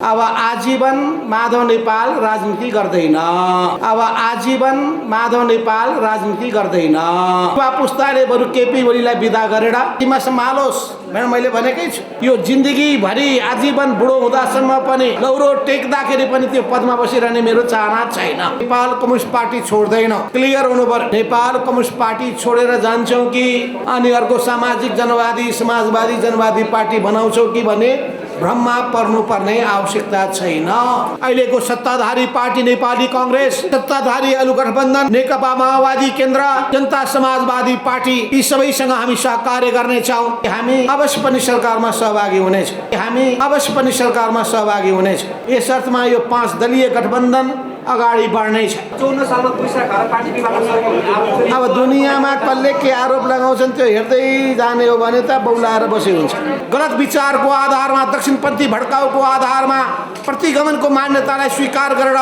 अब आजीवन माधव नेपाल राजनीति गर्दैन। अब आजीवन माधव नेपाल राजनीति गर्दैन। युवा पुस्ताले बरु केपी ओलीलाई विदा गरेर टीमा सम्हालोस् भनेर मैले भनेकै छु। यो जिन्दगी भरि आजीवन बुढो हुँदासम्म पनि लौरो टेक्दाखेरि पनि त्यो पदमा बसिरहने मेरो चाहना छैन। नेपाल कम्युनिस्ट पार्टी छोड्दैन, क्लियर हुनु पर्यो। नेपाल कम्युनिस्ट पार्टी छोडेर जान्छौं कि अनि अर्को सामाजिक जनवादी समाजवादी जनवादी पार्टी बनाउँछौं कि भने भ्रममा पर्नुपर्ने आवश्यकता छैन। अहिलेको सत्ताधारी पार्टी नेपाली कांग्रेस, सत्ताधारी अरु गठबन्धन, नेकपा माओवादी केन्द्र, जनता समाजवादी पार्टी, यी सबैसँग हामी सहकार्य गर्नेछौं। हामी अवश्य पनि सरकारमा सहभागी हुनेछौं। हामी अवश्य पनि सरकारमा सहभागी हुनेछौं। यस अर्थमा यो 5 दलीय गठबन्धन अगाडि बढ्नेछ। 54 सालमा पैसा खाएर पार्टी बिमार अब दुनियाँमा कसले के आरोप लगाउँछन् त्यो हेर्दै जाने हो भने त बौलाएर बसे हुन्छ। गलत विचारको आधारमा, दक्षिणपन्थी भड्काउको आधारमा प्रतिगमनको मान्यतालाई स्वीकार गरेर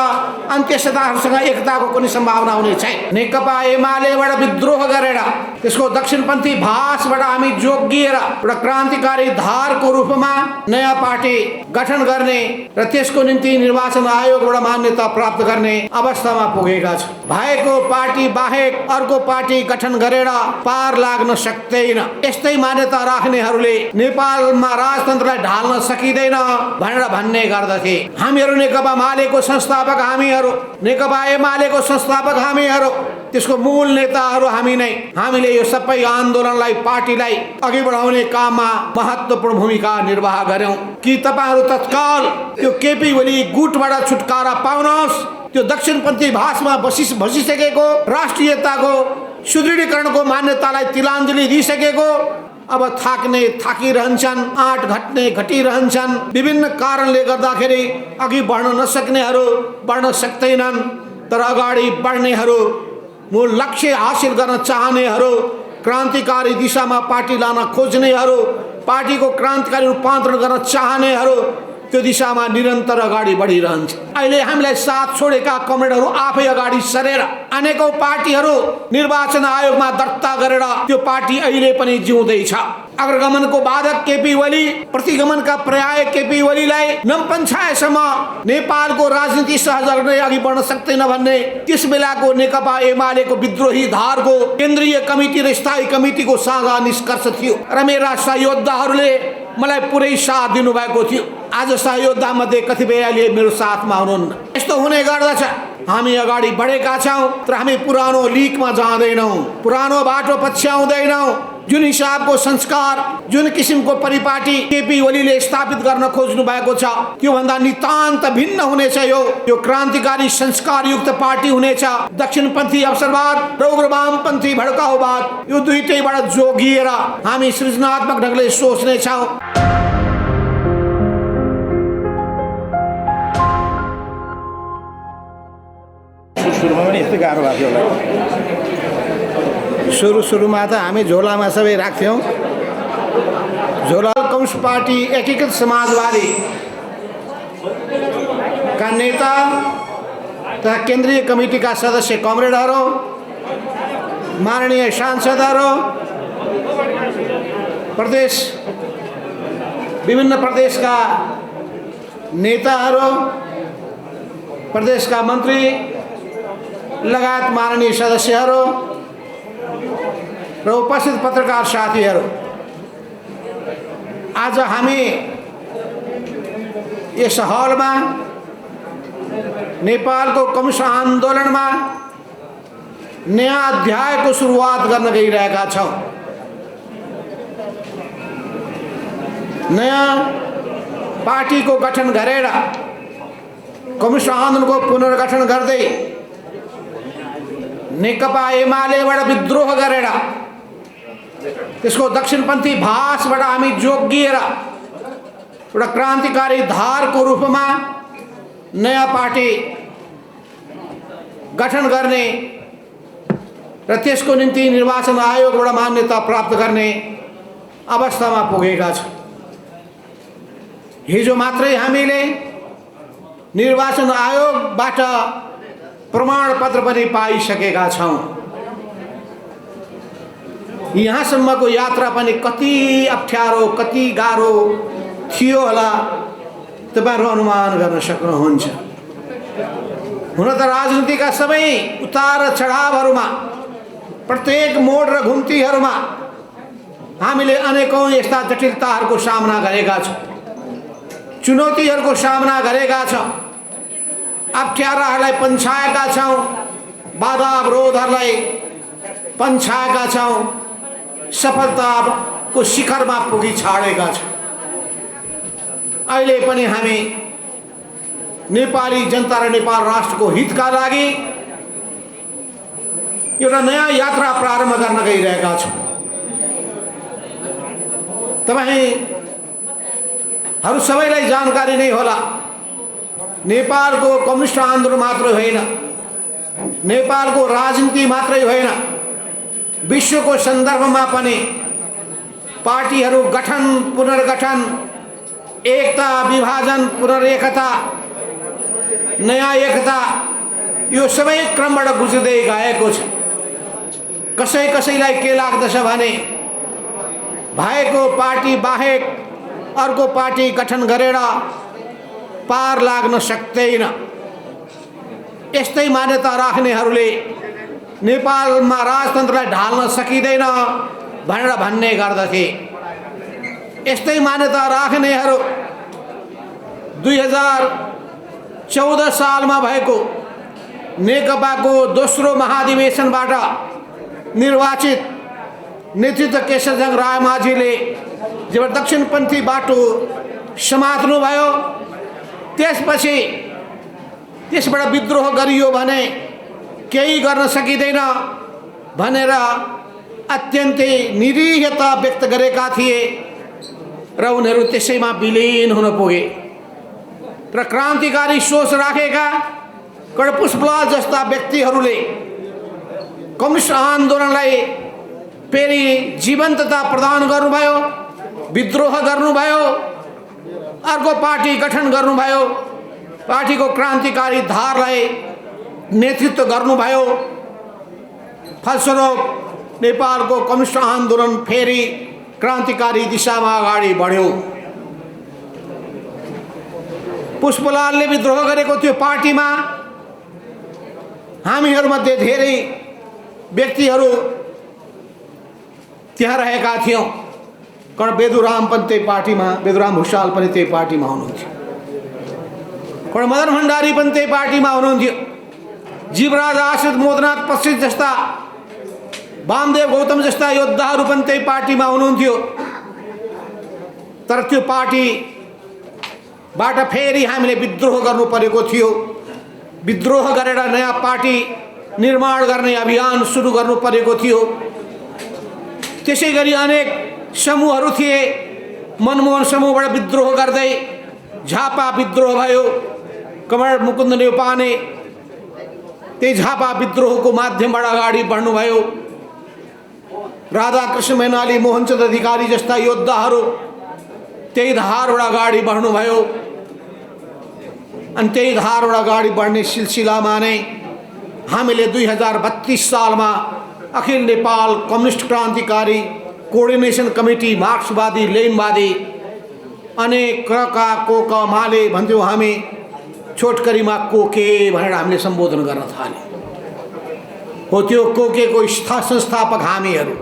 अन्त्यसत्ताहरूसँग एकताको कुनै सम्भावना हुने छैन। नेकपा एमालेबाट विद्रोह गरेर त्यसको दक्षिणपन्थी भाषबाट हामी जोगिएर एउटा क्रान्तिकारी धारको रूपमा नयाँ पार्टी गठन गर्ने र त्यसको निम्ति निर्वाचन आयोगबाट मान्यता प्राप्त गर्ने अवस्थामा पुगेका छौं। भएको पार्टी बाहेक अर्को पार्टी गठन गरेर पार लाग्न सक्दैन। यस्तै मान्यता राख्नेहरूले नेपालमा राजतन्त्रलाई ढाल्न सकिँदैन भनेर भन्ने गर्दथे। हामीहरू नेकपा मालेको संस्थापक हामीहरू, नेकपा एमालेको संस्थापक हामीहरू, त्यसको मूल नेताहरू हामी नै। हामीले यो सबै आन्दोलनलाई, पार्टीलाई अघि बढाउने काममा महत्त्वपूर्ण भूमिका निर्वाह गर्यौं। कि तपाईहरू तत्काल त्यो केपी ओली गुटबाट छुटकारा पाउनुहोस्। त्यो दक्षिणपन्थी भाषमा बसिसकेको राष्ट्रियताको सुदृढीकरणको मान्यतालाई तिलाञ्जली दिइसकेको अब थाक्ने थाकिरहन्छन्, आँट घट्ने घटिरहन्छन्। विभिन्न कारणले गर्दाखेरि अघि बढ्न नसक्नेहरू बढ्न सक्दैनन्, तर अगाडि बढ्नेहरू, मूल लक्ष्य हासिल गर्न चाहनेहरू, क्रान्तिकारी दिशामा पार्टी लान खोज्नेहरू, पार्टीको क्रान्तिकारी रूपान्तरण गर्न चाहनेहरू त्यो दिशामा निरन्तर अगाडि बढिरहन्छ। अहिले हामीलाई साथ छोडेका कमरेडहरू आफै अगाडि सरेर अनेकौं पार्टीहरू निर्वाचन आयोगमा दर्ता गरेर त्यो पार्टी अहिले पनि जिउँदैछ। अग्रगमनको बाधक केपी ओली, प्रतिगमनका पर्याय केपी ओलीलाई नम्पन्छाएसम्म नेपालको राजनीति सहजले अघि बढ्न सक्दैन भन्ने त्यस बेलाको नेकपा एमालेको विद्रोही धारको केन्द्रीय कमिटी र स्थायी कमिटीको साझा निष्कर्ष थियो र मेरा सहयोद्धाहरूले मलाई पुरै साथ दिनुभएको थियो। आज सहयोद्धा मध्ये कतिपयले मेरो साथमा हुनुहुन्न। यस्तो हुने गर्दछ। हामी अगाडि बढेका छौं तर हामी पुरानो लिकमा जाँदैनौं, पुरानो बाटो पछ्याउँदैनौं। जुन हिसाबको संस्कार, जुन किसिमको परिपाटी केपी ओलीले स्थापित गर्न खोज्नु भएको छ त्यो भन्दा नितान्त भिन्न हुनेछ। यो क्रान्तिकारी संस्कारयुक्त पार्टी हुनेछ। दक्षिणपन्थी अवसरवाद र उग्रवामपन्थी भड्काउवाद यो दुईटैबाट जोगिएर हामी सृजनात्मक ढंगले सोच्नेछौं। सुरुमा पनि यस्तै गाह्रो भएको थियो होला। सुरुमा त हामी झोलामा सबै राख्थ्यौं। झोला कम्युनिस्ट पार्टी, एकीकृत समाजवादी का नेता तथा केन्द्रीय कमिटीका सदस्य कमरेडहरू, माननीय सांसदहरू, प्रदेश विभिन्न प्रदेशका नेताहरू, प्रदेशका मन्त्री लगायत माननीय सदस्यहरू र उपस्थित पत्रकार साथीहरू, आज हामी यस हलमा नेपालको कम्युनिस्ट आन्दोलनमा नयाँ अध्यायको सुरुवात गर्न गइरहेका छौं। नयाँ पार्टीको गठन गरेर कम्युनिस्ट आन्दोलनको पुनर्गठन गर्दै नेकपा एमालेबाट विद्रोह गरेर त्यसको दक्षिणपन्थी भाषबाट हामी जोगिएर एउटा क्रान्तिकारी धारको रूपमा नयाँ पार्टी गठन गर्ने र त्यसको निम्ति निर्वाचन आयोगबाट मान्यता प्राप्त गर्ने अवस्थामा पुगेका छौं। हिजो मात्रै हामीले निर्वाचन आयोगबाट प्रमाणपत्र पनि पाइसकेका छौं। यहाँसम्मको यात्रा पनि कति अप्ठ्यारो, कति गाह्रो थियो होला, तपाईहरु अनुमान गर्न सक्नुहुन्छ। हुन त राजनीतिका सबै उतार चढावहरूमा प्रत्येक मोड र घुम्तीहरूमा हामीले अनेकौं यस्ता जटिलताहरूको सामना गरेका छौं, चुनौतीहरूको सामना गरेका छौं, अप्ठ्याराहरूलाई पन्छाएका छौं, बाधा अवरोधहरूलाई पन्छाएका छौं, सफलताको शिखरमा पुगी छाडेका छौं। अहिले पनि हामी नेपाली जनता र नेपाल राष्ट्रको हितका लागि एउटा नयाँ यात्रा प्रारम्भ गर्न गइरहेका छौं। तपाईहरु सबैलाई जानकारी नै होला, नेपालको कम्युनिस्ट आन्दोलन मात्र होइन, नेपालको राजनीति मात्रै होइन, विश्वको सन्दर्भमा पनि पार्टीहरू गठन पुनर्गठन, एकता विभाजन पुनर्एकता, नयाँ एकता, यो सबै क्रमबाट गुज्रिँदै गएको छ। कसै कसैलाई के लाग्दछ भने भएको पार्टी बाहेक अर्को पार्टी गठन गरेर पार लाग्न सक्दैन। यस्तै मान्यता राख्नेहरूले नेपालमा राजतन्त्रलाई ढाल्न सकिँदैन भनेर भन्ने गर्दथे। यस्तै मान्यता राख्नेहरू 2014 सालमा भएको नेकपाको दोस्रो महाधिवेशनबाट निर्वाचित नेतृत्व केशरजंग रायमाझीले जब दक्षिणपन्थी बाटो समात्नुभयो, त्यसपछि त्यसबाट विद्रोह गरियो भने केही गर्न सकिँदैन भनेर अत्यन्तै निरीहता व्यक्त गरेका थिए र उनीहरू त्यसैमा विलीन हुन पुगे। र क्रान्तिकारी सोच राखेका पुष्पलाल जस्ता व्यक्तिहरूले कम्युनिस्ट आन्दोलनलाई फेरि जीवन्तता प्रदान गर्नुभयो, विद्रोह गर्नुभयो, अर्को पार्टी गठन गर्नुभयो, पार्टीको क्रान्तिकारी धारलाई नेतृत्व गर्नुभयो। फलस्वरूप नेपालको कम्युनिस्ट आन्दोलन फेरि क्रान्तिकारी दिशामा अगाडि बढ्यो। पुष्पलालले विद्रोह गरेको त्यो पार्टीमा हामीहरूमध्ये धेरै व्यक्तिहरू त्यहाँ रहेका थियौं। कारण बेदुराम पनि त्यही पार्टीमा, बेदुराम भुषाल पनि त्यही पार्टीमा हुनुहुन्थ्यो, कारण मदन भण्डारी पनि त्यही पार्टीमा हुनुहुन्थ्यो, जीवराज आश्रित मोदनाथ पश्चित जस्ता, वामदेव गौतम जस्ता योद्धाहरू पनि त्यही पार्टीमा हुनुहुन्थ्यो। तर त्यो पार्टीबाट फेरि हामीले विद्रोह गर्नु परेको थियो। विद्रोह गरेर नयाँ पार्टी निर्माण गर्ने अभियान सुरु गर्नु परेको थियो। त्यसैगरी अनेक समूहहरू थिए। मनमोहन समूहबाट विद्रोह गर्दै झापा विद्रोह भयो। कमरेड मुकुन्द नेउपाने त्यही झापा विद्रोहको माध्यमबाट अगाडि बढ्नुभयो। राधाकृष्ण मैनाली, मोहनचन्द्र अधिकारी जस्ता योद्धाहरू त्यही धारबाट अगाडि बढ्नुभयो। अनि त्यही धारबाट अगाडि बढ्ने सिलसिलामा नै हामीले 2032 सालमा अखिल नेपाल कम्युनिस्ट क्रान्तिकारी कोअर्डिनेसन कमिटी, मार्क्सवादी लेनिनवादी अनेक क्रका कोका माले भन्थ्यौँ हामी, छोटकरीमा कोके भनेर हामीले सम्बोधन गर्न थाल्यौँ। हो त्यो कोकेको संस्थापक हामीहरू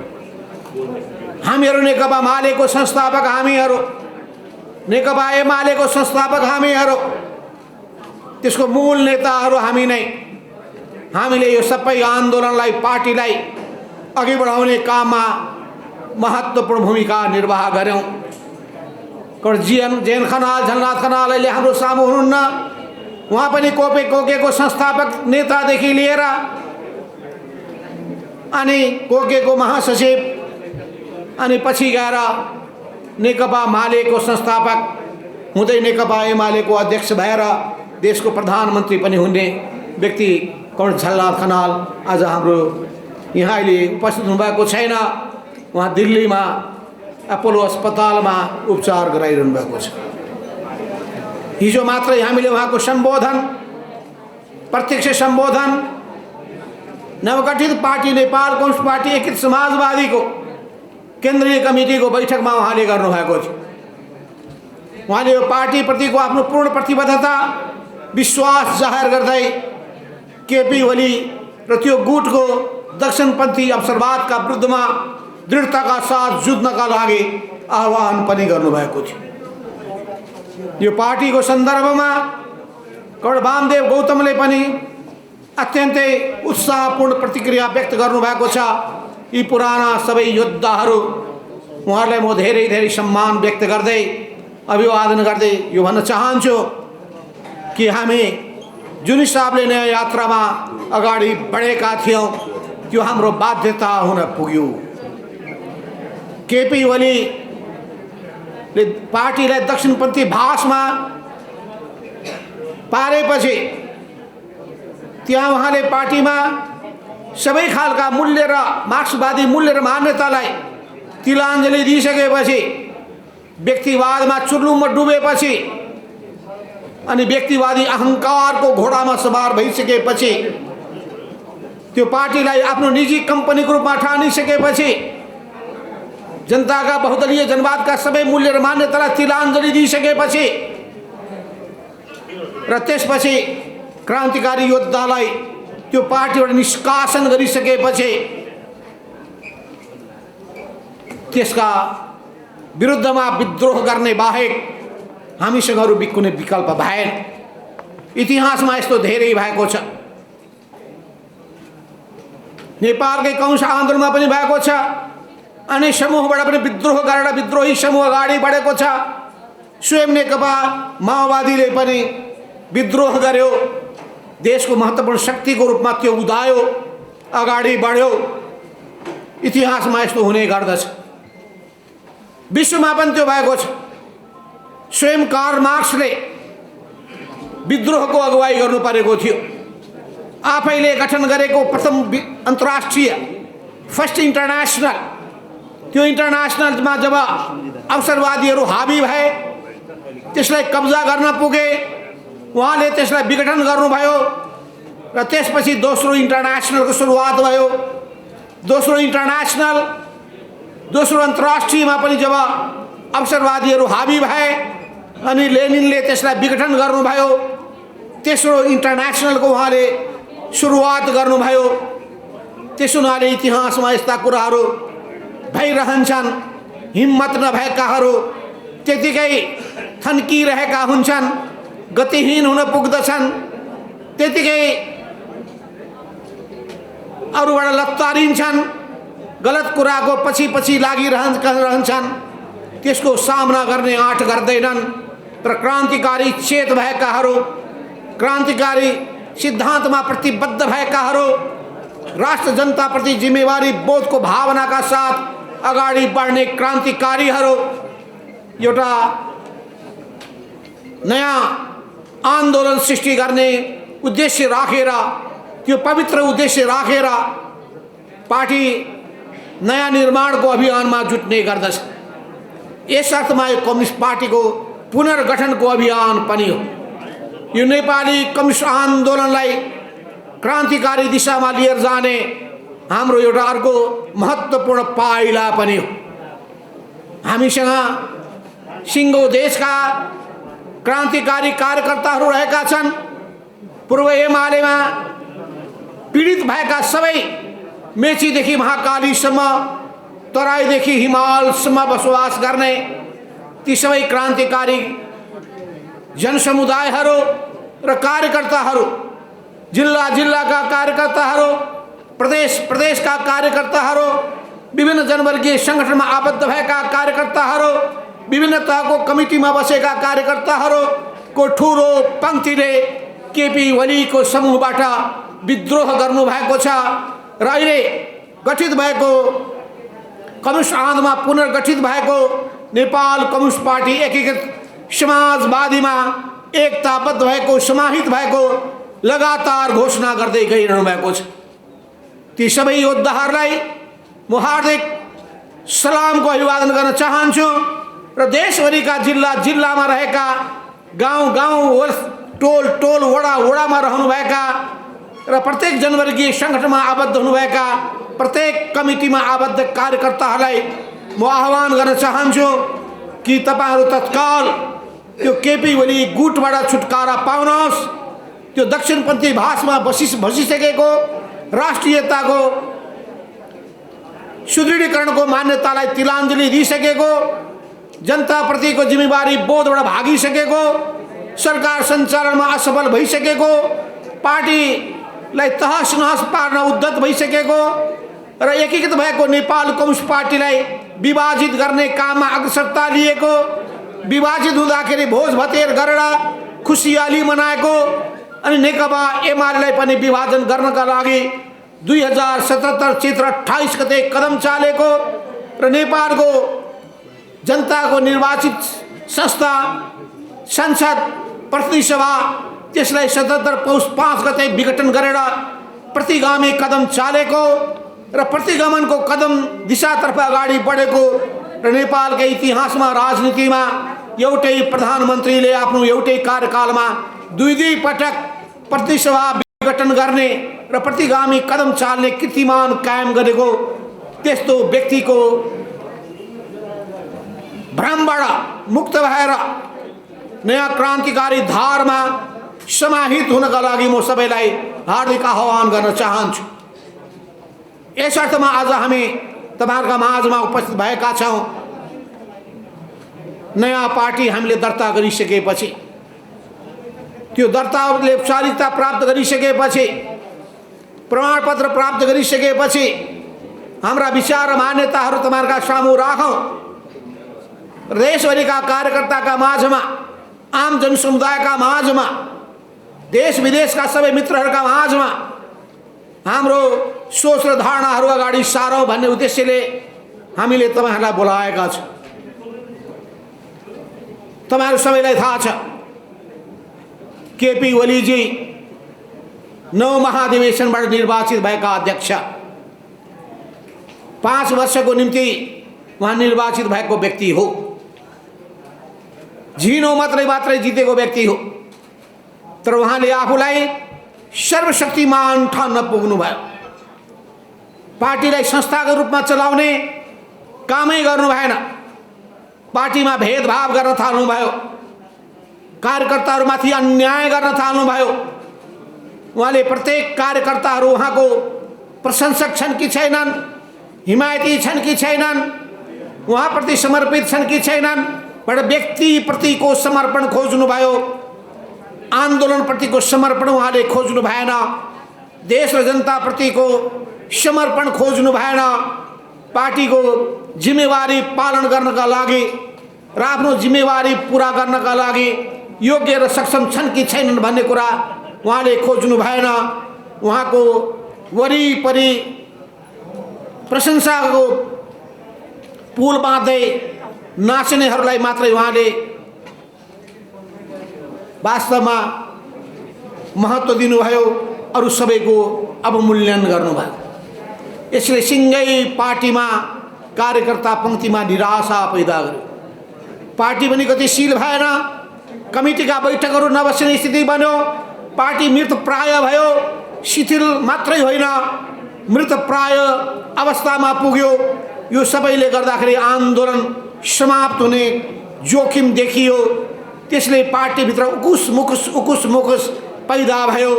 नेकपा मालेको संस्थापक हामीहरू, नेकपा एमालेको संस्थापक हामीहरू, त्यसको मूल नेताहरू हामी नै। हामीले यो सबै आन्दोलनलाई, पार्टीलाई अघि बढाउने काममा महत्त्वपूर्ण भूमिका निर्वाह गर्यौं। जेन खनाल, झलनाथ खनाल अहिले हाम्रो सामु हुनुहुन्न, उहाँ पनि कोकेको संस्थापक नेतादेखि लिएर अनि कोकेको महासचिव, अनि पछि गएर नेकपा मालेको संस्थापक हुँदै नेकपा एमालेको अध्यक्ष भएर देशको प्रधानमन्त्री पनि हुने व्यक्ति कमरेड झलनाथ खनाल आज हाम्रो यहाँ अहिले उपस्थित हुनुभएको छैन। उहाँ दिल्लीमा अपोलो अस्पतालमा उपचार गराइरहनु भएको छ। हिजो मात्रै हामीले उहाँको सम्बोधन, प्रत्यक्ष सम्बोधन नवगठित पार्टी नेपाल कम्युनिस्ट पार्टी एकीकृत समाजवादीको केन्द्रीय कमिटीको बैठकमा उहाँले गर्नुभएको थियो। उहाँले यो पार्टीप्रतिको आफ्नो पूर्ण प्रतिबद्धता विश्वास जाहेर गर्दै केपी ओली र त्यो गुटको दक्षिणपन्थी अवसरवादका विरुद्धमा दृढताका साथ जुझ्नका लागि आह्वान पनि गर्नुभएको थियो। यो पार्टीको सन्दर्भमा कर्ण वामदेव गौतमले पनि अत्यन्तै उत्साहपूर्ण प्रतिक्रिया व्यक्त गर्नुभएको छ। यी पुराना सबै योद्धाहरू उहाँहरूलाई म धेरै धेरै सम्मान व्यक्त गर्दै अभिवादन गर्दै यो भन्न चाहन्छु कि हामी जुन हिसाबले नयाँ यात्रामा अगाडि बढेका थियौँ त्यो हाम्रो बाध्यता हुन पुग्यो। केपी ओलीले पार्टीलाई दक्षिणपन्थी भाषमा पारेपछि त्यहाँ उहाँले पार्टीमा सबै खालका मूल्य र मार्क्सवादी मूल्य र मान्यतालाई तिलाञ्जली दिइसकेपछि व्यक्तिवादमा चुर्लुममा डुबेपछि अनि व्यक्तिवादी अहङ्कारको घोडामा सवार भइसकेपछि त्यो पार्टीलाई आफ्नो निजी कम्पनीको रूपमा ठानिसकेपछि जनताका बहुदलीय जनवादका सबै मूल्य र मान्यतालाई तिलाञ्जली दिइसकेपछि र त्यसपछि क्रान्तिकारी योद्धालाई त्यो पार्टीबाट निष्कासन गरिसकेपछि त्यसका विरुद्धमा विद्रोह गर्ने बाहेक हामीसँग अरू कुनै विकल्प भएन। इतिहासमा यस्तो धेरै भएको छ। नेपालकै कम्युनिस्ट आन्दोलनमा पनि भएको छ। अनि समूहबाट पनि विद्रोह गरेर विद्रोही समूह अगाडि बढेको छ। स्वयं नेकपा माओवादीले पनि विद्रोह गर्यो। देशको महत्त्वपूर्ण शक्तिको रूपमा त्यो उदायो, अगाडि बढ्यो। इतिहासमा यस्तो हुने गर्दछ। विश्वमा पनि त्यो भएको छ। स्वयं कार्ल मार्क्सले विद्रोहको अगुवाई गर्नु परेको थियो। आफैले गठन गरेको प्रथम अन्तर्राष्ट्रिय फर्स्ट इन्टरनेसनल, त्यो इन्टरनेसनलमा जब अवसरवादीहरू हाबी भए, त्यसलाई कब्जा गर्न पुगे, उहाँले त्यसलाई विघटन गर्नुभयो र त्यसपछि दोस्रो इन्टरनेसनलको सुरुवात भयो। दोस्रो इन्टरनेसनल, दोस्रो अन्तर्राष्ट्रियमा पनि जब अवसरवादीहरू हाबी भए अनि लेनिनले त्यसलाई विघटन गर्नुभयो, तेस्रो इन्टरनेसनलको उहाँले सुरुवात गर्नुभयो। त्यसो हुनाले इतिहासमा यस्ता कुराहरू भइरहन्छन्। हिम्मत नभएकाहरू त्यतिकै थन्किरहेका हुन्छन्, गतिहीन हुन पुग्दछन्, त्यतिकै अरूबाट लत्तारिन्छन्, गलत कुराको पछि पछि लागिरहन्छन्। त्यसको सामना गर्ने आँट गर्दैनन्। तर क्रान्तिकारी चेत भएकाहरू, क्रान्तिकारी सिद्धान्तमा प्रतिबद्ध भएकाहरू, राष्ट्र जनताप्रति जिम्मेवारी बोधको भावनाका साथ अगाडि बढ्ने क्रान्तिकारीहरू एउटा नयाँ आन्दोलन सृष्टि गर्ने उद्देश्य राखेर, त्यो पवित्र उद्देश्य राखेर पार्टी नयाँ निर्माणको अभियानमा जुट्ने गर्दछ। यस अर्थमा यो कम्युनिस्ट पार्टीको पुनर्गठनको अभियान पनि हो। यो नेपाली कम्युनिस्ट आन्दोलनलाई क्रान्तिकारी दिशामा लिएर जाने हाम्रो एउटा अर्को महत्त्वपूर्ण पाइला पनि हो। हामीसँग सिङ्गो देशका क्रान्तिकारी कार्यकर्ताहरू रहेका छन्। पूर्व एमालेमा पीडित भएका सबै मेचीदेखि महाकालीसम्म, तराईदेखि हिमालसम्म बसोबास गर्ने ती सबै क्रान्तिकारी जनसमुदायहरू र कार्यकर्ताहरू, जिल्ला जिल्लाका कार्यकर्ताहरू, प्रदेश प्रदेशका कार्यकर्ताहरू, विभिन्न जनवर्गीय सङ्गठनमा आबद्ध भएका कार्यकर्ताहरू, विभिन्न तहको कमिटीमा बसेका कार्यकर्ताहरूको ठुलो पङ्क्तिले केपी ओलीको समूहबाट विद्रोह गर्नुभएको छ र अहिले गठित भएको कम्युनिस्ट आन्दोलनमा पुनर्गठित भएको नेपाल कम्युनिस्ट पार्टी एकीकृत समाजवादीमा एकताबद्ध भएको, समाहित भएको लगातार घोषणा गर्दै गइरहनु भएको छ। ती सबै योद्धाहरूलाई म हार्दिक सलामको अभिवादन गर्न चाहन्छु र देशभरिका जिल्ला जिल्लामा रहेका गाउँ गाउँ, टोल टोल, वडा वडामा रहनुभएका र प्रत्येक जनवर्गीय सङ्गठनमा आबद्ध हुनुभएका प्रत्येक कमिटीमा आबद्ध कार्यकर्ताहरूलाई म आह्वान गर्न चाहन्छु कि तपाईँहरू तत्काल त्यो केपी ओली गुटबाट छुटकारा पाउनुहोस्। त्यो दक्षिणपन्थी भाषमा बसिसकेको राष्ट्रियताको सुदृढीकरणको मान्यतालाई तिलाञ्जली दिइसकेको, जनताप्रतिको जिम्मेवारी बोधबाट भागिसकेको, सरकार सञ्चालनमा असफल भइसकेको, पार्टीलाई तहस नहस पार्न उद्धत भइसकेको र एकीकृत भएको नेपाल कम्युनिस्ट पार्टीलाई विभाजित गर्ने काममा अग्रसरता लिएको, विभाजित हुँदाखेरि भोज भतेर गरेर खुसियाली मनाएको अनि नेकपा एमालेलाई पनि विभाजन गर्नका लागि 2077 चैत्र 28 गते कदम चालेको र नेपालको जनताको निर्वाचित संस्था संसद प्रतिनिधि सभा त्यसलाई 77 पौष 5 गते विघटन गरेर प्रतिगामी कदम चालेको र प्रतिगमनको कदम दिशातर्फ अगाडि बढेको र नेपालकै इतिहासमा राजनीतिमा एउटै प्रधानमन्त्रीले आफ्नो एउटै कार्यकालमा दुई पटक प्रतिनिधि सभा विघटन गर्ने र प्रतिगामी कदम चाल्ने कीर्तिमान कायम गरेको त्यस्तो व्यक्तिको भ्रमबाट मुक्त भएर नयाँ क्रान्तिकारी धारमा समाहित हुनका लागि म सबैलाई हार्दिक आह्वान गर्न चाहन्छु। यस अर्थमा आज हामी तपाईहरुका माझमा उपस्थित भएका छौं। नयाँ पार्टी हामीले दर्ता गरिसकेपछि, त्यो दर्ताले औपचारिकता प्राप्त गरिसकेपछि, प्रमाणपत्र प्राप्त गरिसकेपछि हाम्रा विचार र मान्यताहरू तपाईहरुका सामु राखौं। देशभरिका कार्यकर्ताका माझमा, आम जनसमुदायका माझमा, देश विदेशका सबै मित्रहरूका माझमा हाम्रो सोच र धारणाहरू अगाडि सारौं भन्ने उद्देश्यले हामीले तपाईहरुलाई बोलाएका छौं। तपाईहरु सबैलाई थाहा छ केपी ओलीजी 9 महाधिवेशनबाट निर्वाचित भएका अध्यक्ष, 5 वर्षको निम्ति उहाँ निर्वाचित भएको व्यक्ति हो। झिनो मात्रै जितेको व्यक्ति हो, तर उहाँले आफूलाई सर्वशक्तिमान ठान्न पुग्नु भयो। पार्टीलाई संस्थाको रूपमा चलाउने कामै गर्नु भएन। पार्टीमा भेदभाव गर्न थाल्नु भयो, कार्यकर्ताहरूमाथि अन्याय गर्न थाल्नु भयो। उहाँले प्रत्येक कार्यकर्ताहरू उहाँको प्रशंसक छन् कि छैनन्, हिमायती छन् कि छैनन्, उहाँप्रति समर्पित छन् कि छैनन्, बट व्यक्तिप्रतिको समर्पण खोज्नु भयो। आन्दोलनप्रतिको समर्पण उहाँले खोज्नु भएन। देश र जनताप्रतिको समर्पण खोज्नु भएन। पार्टीको जिम्मेवारी पालन गर्नका लागि र आफ्नो जिम्मेवारी पूरा गर्नका लागि योग्य र सक्षम छन् कि छैनन् भन्ने कुरा उहाँले खोज्नु भएन। उहाँको वरिपरि प्रशंसाको पुल बाँध्दै नाच्नेहरूलाई मात्रै उहाँले वास्तवमा महत्त्व दिनुभयो, अरू सबैको अवमूल्यन गर्नुभयो। यसले सिंगै पार्टीमा कार्यकर्ता पंक्तिमा निराशा पैदा गर्यो। पार्टी पनि गतिशील भएन, कमिटीका बैठकहरू नबस्ने स्थिति बन्यो, पार्टी मृतप्राय भयो। शिथिल मात्रै होइन, मृतप्राय अवस्थामा पुग्यो। यो सबैले गर्दाखेरि आन्दोलन समाप्त हुने जोखिम देखियो। त्यसले पार्टीभित्र उकुस मुकुस पैदा भयो।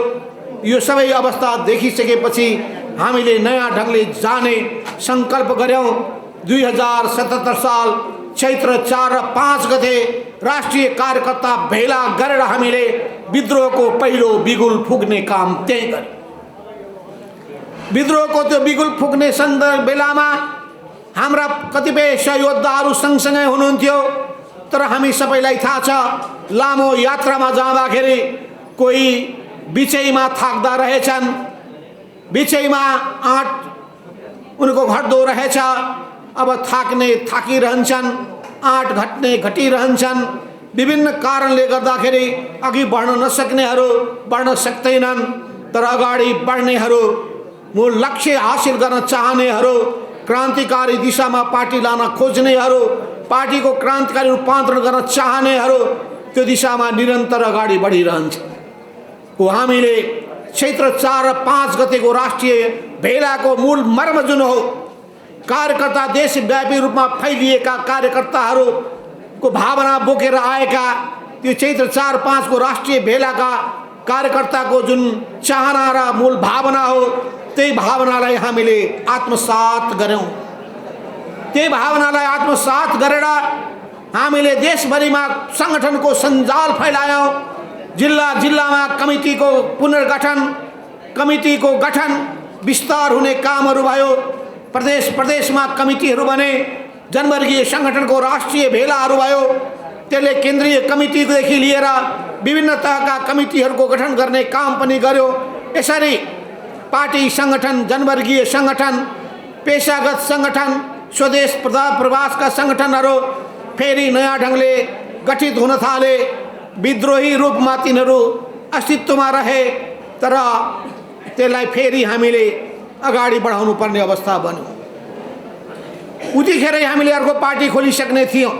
यो सबै अवस्था देखिसकेपछि हामीले नयाँ ढंगले जाने संकल्प गर्यौं। 2077 साल चैत्र 4 र 5 गते राष्ट्रिय कार्यकर्ता भेला गरेर हामीले विद्रोहको पहिलो बिगुल फुक्ने काम त्यही गर्यौं। विद्रोहको त्यो बिगुल फुक्ने सन्दर्भ बेलामा हाम्रा कतिपय सहयोद्धाहरू सँगसँगै हुनुहुन्थ्यो, तर हामी सबैलाई थाहा छ लामो यात्रामा जाँदाखेरि कोही बिचैमा थाक्दा रहेछन्, बिचैमा आँट उनको घट्दो रहेछ। अब थाक्ने थाकिरहन्छन्, आँट घट्ने घटिरहन्छन्। विभिन्न कारणले गर्दाखेरि अघि बढ्न नसक्नेहरू बढ्न सक्दैनन्, तर अगाडि बढ्नेहरू, मूल लक्ष्य हासिल गर्न चाहनेहरू, क्रान्तिकारी दिशामा पार्टी लान खोज्नेहरू, पार्टीको क्रान्तिकारी रूपान्तरण गर्न चाहनेहरू त्यो दिशामा निरन्तर अगाडि बढिरहन्छ। हामीले चैत्र 4 र 5 गतेको राष्ट्रिय भेलाको मूल मर्म जुन हो, कार्यकर्ता देशव्यापी रूपमा फैलिएका कार्यकर्ताहरूको भावना बोकेर आएका त्यो चैत्र 4-5 को राष्ट्रिय भेलाका कार्यकर्ताको जुन चाहना र मूल भावना हो त्यही भावनालाई हामीले आत्मसात गर्यौं। त्यही भावनालाई आत्मसात गरेर हामीले देशभरिमा संगठनको सञ्जाल फैलायौं। जिल्ला जिल्लामा कमिटीको पुनर्गठन, कमिटीको गठन विस्तार हुने कामहरू भयो। प्रदेश प्रदेशमा कमिटीहरू बने, जनवर्गीय संगठनको राष्ट्रिय भेलाहरू भयो। त्यसले केन्द्रीय कमिटीदेखि लिएर विभिन्न तहका कमिटीहरूको गठन गर्ने काम पनि गर्यो। यसरी पार्टी संगठन, जनवर्गीय संगठन, पेशागत संगठन, स्वदेश प्रवासका संगठनहरू फेरि नयाँ ढङ्गले गठित हुन थाले। विद्रोही रूपमा तिनीहरू अस्तित्वमा रहे, तर त्यसलाई फेरि हामीले अगाडि बढाउनु पर्ने अवस्था बन्यो। उतिखेरै हामीले अर्को पार्टी खोलिसक्ने थियौँ।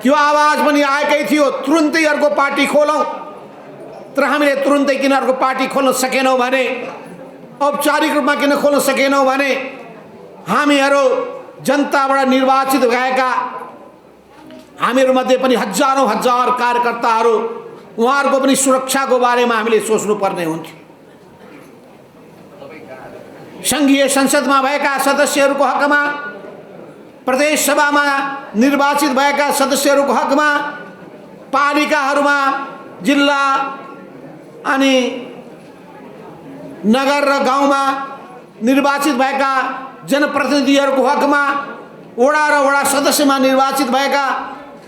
त्यो आवाज पनि आएकै थियो, तुरुन्तै अर्को पार्टी खोलौँ। तर हामीले तुरुन्तै किन अर्को पार्टी खोल्न सकेनौँ भने, औपचारिक रूपमा किन खोल्न सकेनौँ भने, हामीहरू जनताबाट निर्वाचित भएका हामीहरूमध्ये पनि हजारौँ हजार कार्यकर्ताहरू, उहाँहरूको पनि सुरक्षाको बारेमा हामीले सोच्नुपर्ने हुन्थ्यो। सङ्घीय संसदमा भएका सदस्यहरूको हकमा, प्रदेश सभामा निर्वाचित भएका सदस्यहरूको हकमा, पालिकाहरूमा, जिल्ला अनि नगर र गाउँमा निर्वाचित भएका जनप्रतिनिधिहरूको हकमा, वडा र वडा सदस्यमा निर्वाचित भएका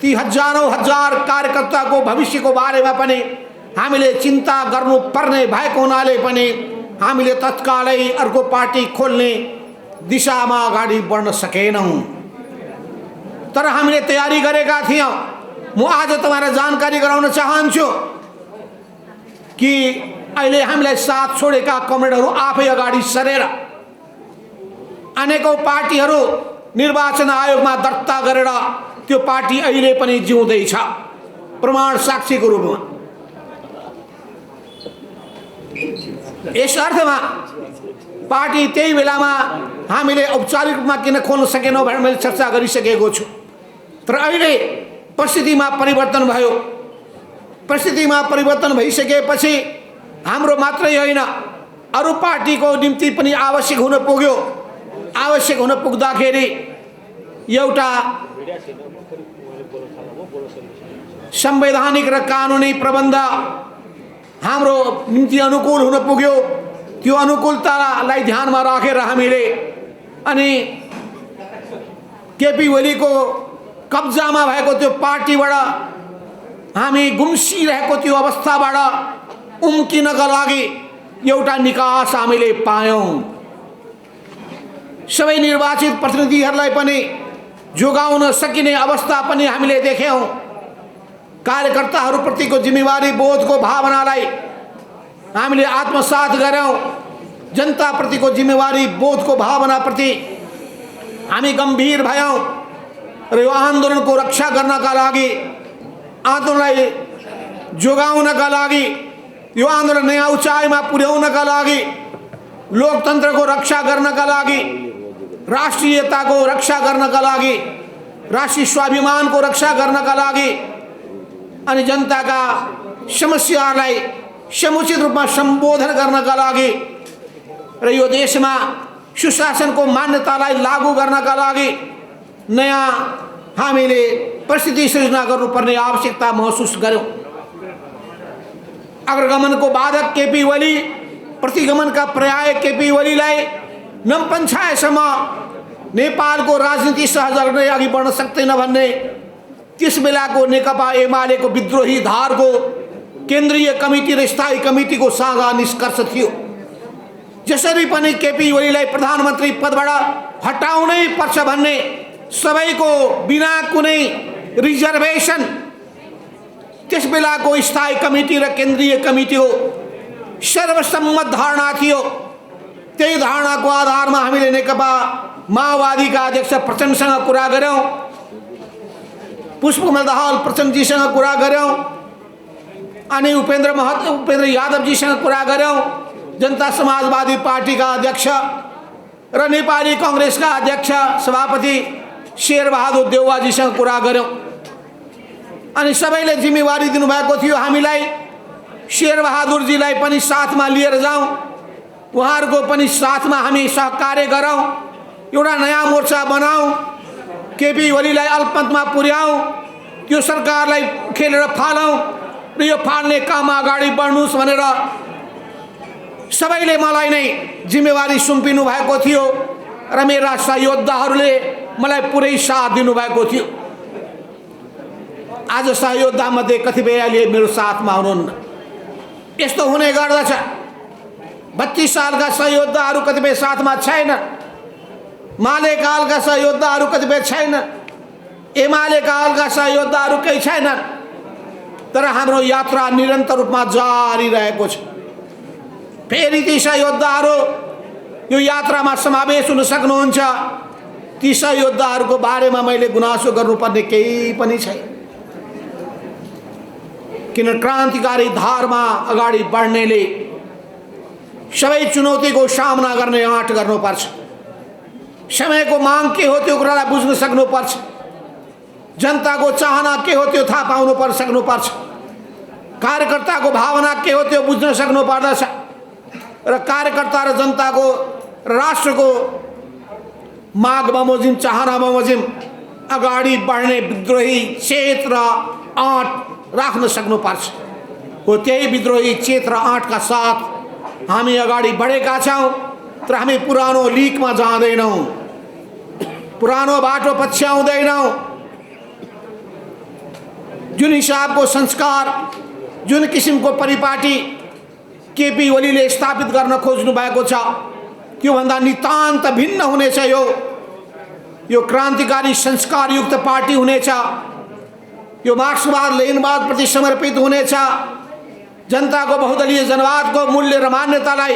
ती हजारौँ हजार कार्यकर्ताको भविष्यको बारेमा पनि हामीले चिन्ता गर्नुपर्ने भएको हुनाले पनि हामीले तत्कालै अर्को पार्टी खोल्ने दिशामा अगाडि बढ्न सकेनौँ। तर हामीले तयारी गरेका थियौँ। म आज तपाईलाई जानकारी गराउन चाहन्छु कि अहिले हामीलाई साथ छोडेका कमरेडहरू आफै अगाडि सरेर अनेकौं पार्टीहरू निर्वाचन आयोगमा दर्ता गरेर त्यो पार्टी अहिले पनि जिउँदैछ, प्रमाण साक्षीको रूपमा। यस अर्थमा पार्टी त्यही बेलामा हामीले औपचारिक रूपमा किन खोल्न सकेनौँ भनेर मैले चर्चा गरिसकेको छु। तर अहिले परिस्थितिमा परिवर्तन भयो। परिस्थितिमा परिवर्तन भइसकेपछि हाम्रो मात्रै होइन, अरू पार्टीको निम्ति पनि आवश्यक हुन पुग्यो। आवश्यक हुन पुग्दाखेरि एउटा संवैधानिक र कानुनी प्रबन्ध हाम्रो निम्ति अनुकूल हुन पुग्यो। त्यो अनुकूलतालाई ध्यानमा राखेर हामीले अनि केपी ओलीको कब्जामा भएको त्यो पार्टीबाट हामी गुम्सिरहेको त्यो अवस्थाबाट उम्किनका लागि एउटा निकास हामीले पायौं। सबै निर्वाचित प्रतिनिधिहरूलाई पनि जोगाउन सकिने अवस्था पनि हामीले देख्यौं। कार्यकर्ताहरूप्रतिको जिम्मेवारी बोधको भावनालाई हामीले आत्मसात गर्यौं। जनताप्रतिको जिम्मेवारी बोधको भावनाप्रति हामी गम्भीर भयौं र यो आन्दोलनको रक्षा गर्नका लागि, आन्दोलनलाई जोगाउनका लागि, यो आन्दोलन नयाँ उचाइमा पुर्याउनका लागि, लोकतन्त्रको रक्षा गर्नका लागि, राष्ट्रियताको रक्षा गर्नका लागि, राष्ट्रिय स्वाभिमानको रक्षा गर्नका लागि अनि जनताका समस्याहरूलाई समुचित रूपमा सम्बोधन गर्नका लागि र यो देशमा सुशासनको मान्यतालाई लागू गर्नका लागि नयाँ हामीले परिस्थिति सृजना गर्नुपर्ने आवश्यकता महसुस गर्यौं। अग्रगमनको बाधक केपी ओली, प्रतिगमनका पर्याय केपी ओलीलाई नमपञ्छाएसम्म नेपालको राजनीति सहज गर्दै अघि बढ्न सक्दैन भन्ने त्यस बेलाको नेकपा एमालेको विद्रोही धारको केन्द्रीय कमिटी र स्थायी कमिटीको साझा निष्कर्ष थियो। जसरी पनि केपी ओलीलाई प्रधानमन्त्री पदबाट हटाउनै पर्छ भन्ने सबैको बिना कुनै रिजर्भेसन त्यस बेलाको स्थायी कमिटी र केन्द्रीय कमिटीको सर्वसम्मत धारणा थियो। त्यही धारणाको आधारमा हामीले नेकपा माओवादीका अध्यक्ष प्रचण्डसँग कुरा गर्यौं, पुष्पकमल दाहाल प्रचण्डजीसँग कुरा गर्यौं अनि उपेन्द्र यादवजीसँग कुरा गर्यौं, जनता समाजवादी पार्टीका अध्यक्ष र नेपाली कांग्रेसका अध्यक्ष सभापति शेरबहादुर देउवाजीसँग कुरा गर्यौं अनि सबैले जिम्मेवारी दिनुभएको थियो हामीलाई शेरबहादुरजीलाई पनि साथमा लिएर जाउँ, उहाँहरूको पनि साथमा हामी सहकार्य गरौँ, एउटा नयाँ मोर्चा बनाऊ, केपी ओलीलाई अल्पमतमा पुर्याऊ, त्यो सरकारलाई खेलेर फालौँ र यो फाल्ने काममा अगाडि बढ्नुहोस् भनेर सबैले मलाई नै जिम्मेवारी सुम्पिनु भएको थियो र मेरा सहयोद्धाहरूले मलाई पुरै साथ दिनुभएको थियो। आज सहयोद्धामध्ये कतिपयले मेरो साथमा हुनुहुन्न। यस्तो हुने गर्दछ। 32 सालका सहयोद्धाहरू कतिपय साथमा छैन, माले कालका सहयोद्धाहरू कतिपय छैन, एमाले कालका सहयोद्धाहरू केही छैनन्, तर हाम्रो यात्रा निरन्तर रूपमा जारी रहेको छ। फेरि ती सहयोद्धाहरू यो यात्रामा समावेश हुन सक्नुहुन्छ। ती सहयोद्धाहरूको बारेमा मैले गुनासो गर्नुपर्ने केही पनि छैन, किन क्रान्तिकारी धारमा अगाडि बढ्नेले सबै चुनौतीको सामना गर्ने आँट गर्नुपर्छ। समयको माग के हो त्यो कुरालाई बुझ्न सक्नुपर्छ। जनताको चाहना के हो त्यो थाहा पाउनु सक्नुपर्छ। कार्यकर्ताको भावना के हो त्यो बुझ्न सक्नुपर्दछ र कार्यकर्ता र जनताको राष्ट्रको माग बमोजिम, चाहना बमोजिम अगाडि बढ्ने विद्रोही चेत र आँट राख्न सक्नुपर्छ। हो त्यही विद्रोही चेत र आँटका साथ हामी अगाडि बढेका छौँ, तर हामी पुरानो लिकमा जाँदैनौँ, पुरानो बाटो पछ्याउँदैनौँ। जुन हिसाबको संस्कार, जुन किसिमको परिपाटी केपी ओलीले स्थापित गर्न खोज्नु भएको छ, त्योभन्दा नितान्त भिन्न हुनेछ। यो क्रान्तिकारी संस्कारयुक्त पार्टी हुनेछ। यो मार्क्सवाद लेनिनवाद प्रति समर्पित हुनेछ। जनताको बहुदलीय जनवादको मूल्य र मान्यतालाई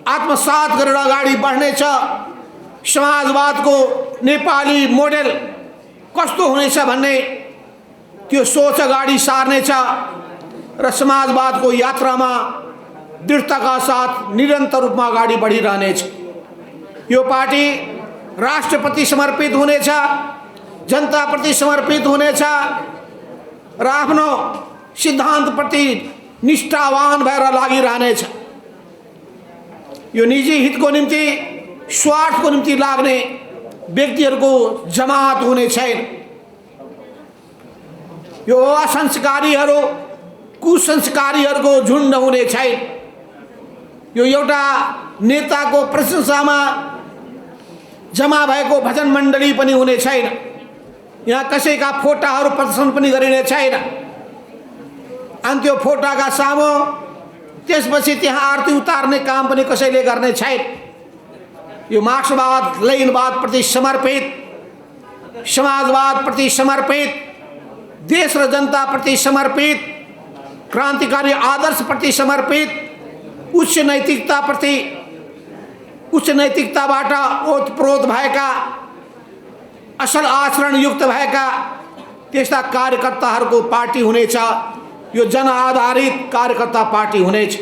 आत्मसात गरेर अगाडि बढ्नेछ। समाजवादको नेपाली मोडेल कस्तो हुनेछ भन्ने त्यो सोच अगाडि सार्नेछ र समाजवादको यात्रामा दृढताका साथ निरन्तर रूपमा अगाडि बढिरहनेछ। यो पार्टी राष्ट्रप्रति समर्पित हुनेछ, जनताप्रति समर्पित हुनेछ र आफ्नो सिद्धान्तप्रति निष्ठावान भएर लागिरहनेछ। यो निजी हितको निम्ति, स्वार्थको निम्ति लाग्ने व्यक्तिहरूको जमात हुने छैन। यो असंस्कारीहरू, कुसंस्कारीहरूको झुन्ड हुने छैन। यो एउटा नेताको प्रशंसामा जमा भएको भजन मण्डली पनि हुने छैन। यहाँ कसैका फोटाहरू प्रदर्शन पनि गरिने छैन। अनि त्यो फोटाका सामु त्यसपछि त्यहाँ आरती उतार्ने काम पनि कसैले गर्ने छैन। यो मार्क्सवाद लेनिनवाद प्रति समर्पित, समाजवाद प्रति समर्पित, देश र जनता प्रति समर्पित, क्रान्तिकारी आदर्श प्रति समर्पित, उच्च नैतिकताबाट ओतप्रोत भएका, असल आचरणयुक्त भएका त्यस्ता कार्यकर्ताहरूको पार्टी हुनेछ। यो जनआधारित कार्यकर्ता पार्टी हुनेछ।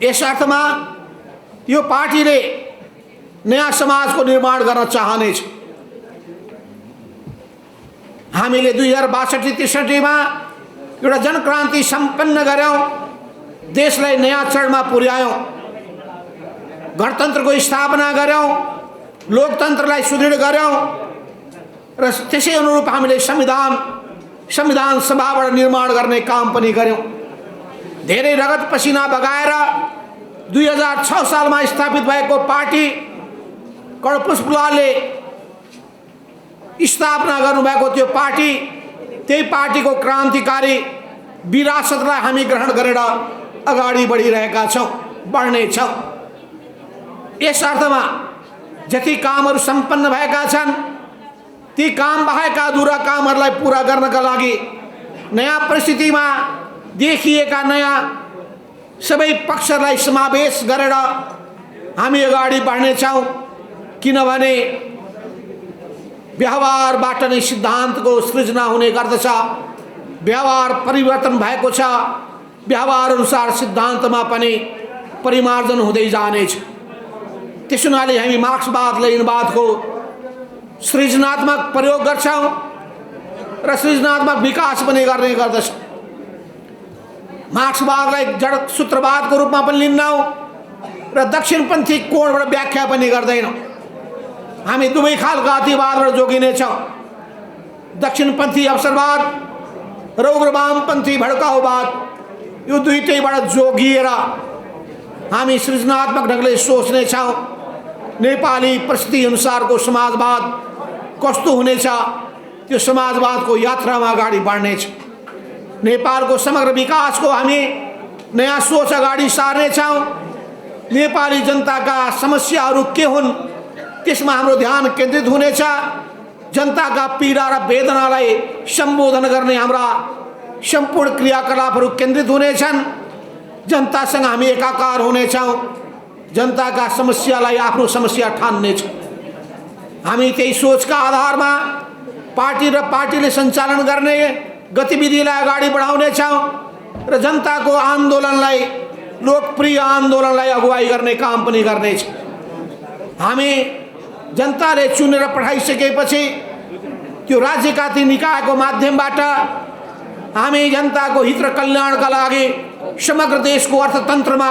यस अर्थमा यो पार्टीले नयाँ समाजको निर्माण गर्न चाहनेछ। हामीले 2062-63 मा एउटा जनक्रान्ति सम्पन्न गर्यौं, देशलाई नयाँ चरणमा पुर्यायौं, गणतन्त्रको स्थापना गर्यौं, लोकतन्त्रलाई सुदृढ गर्यौं र त्यसै अनुरूप हामीले संविधान सभाबाट निर्माण गर्ने काम पनि गर्यौं। धेरै रगत पसिना बगाएर 2006 सालमा स्थापित भएको पार्टी कडपुष्पलालले स्थापना गर्नुभएको त्यो पार्टी, त्यही पार्टीको क्रान्तिकारी विरासतलाई हामी ग्रहण गरेर अगाडि बढिरहेका छौं, बढ्नेछौं। यस अर्थमा जति कामहरू सम्पन्न भएका छन्, ती काम बाहेक अधुरा कामहरूलाई पूरा गर्नका लागि नयाँ परिस्थितिमा देखिएका नयाँ सबै पक्षलाई समावेश गरेर हामी अगाडि बढ्नेछौं। किनभने व्यवहारबाट नै सिद्धान्तको सृजना हुने गर्दछ। व्यवहार परिवर्तन भएको छ, व्यवहार अनुसार सिद्धान्तमा पनि परिमार्जन हुँदै जानेछ। त्यसो हुनाले हामी मार्क्सवाद लेनिनवादको सृजनात्मक प्रयोग गर्छौं र सृजनात्मक विकास पनि गर्ने गर्दछ। मार्क्सवादलाई जड सूत्रवादको रूपमा पनि लिन्नौँ र दक्षिणपन्थी कोणबाट व्याख्या पनि गर्दैनौँ। हामी दुवै खालका अतिवादबाट जोगिनेछौँ। दक्षिणपन्थी अवसरवाद र उग्र वामपन्थी भड्काउवाद, यो दुईटैबाट जोगिएर हामी सृजनात्मक ढङ्गले सोच्नेछौँ। नेपाली परिस्थिति अनुसारको समाजवाद कस्तो हुनेछ, त्यो समाजवादको यात्रामा अगाडि बढ्नेछ। नेपालको समग्र विकासको हामी नयाँ सोच अगाडि सार्नेछौँ। नेपाली जनताका समस्याहरू के हुन् त्यसमा हाम्रो ध्यान केन्द्रित हुनेछ। जनताका पीडा र वेदनालाई सम्बोधन गर्ने हाम्रा सम्पूर्ण क्रियाकलापहरू केन्द्रित हुनेछन्। जनतासँग हामी एकाकार हुनेछौँ। जनताका समस्यालाई आफ्नो समस्या ठान्नेछौँ। हामी त्यही सोचका आधारमा पार्टी र पार्टीले सञ्चालन गर्ने गतिविधिलाई अगाडि बढाउनेछौँ र जनताको आन्दोलनलाई, लोकप्रिय आन्दोलनलाई अगुवाई गर्ने काम पनि गर्नेछौँ। हामी जनताले चुनेर पठाइसकेपछि त्यो राज्यका ती निकायको माध्यमबाट हामी जनताको हित र कल्याणका लागि समग्र देशको अर्थतन्त्रमा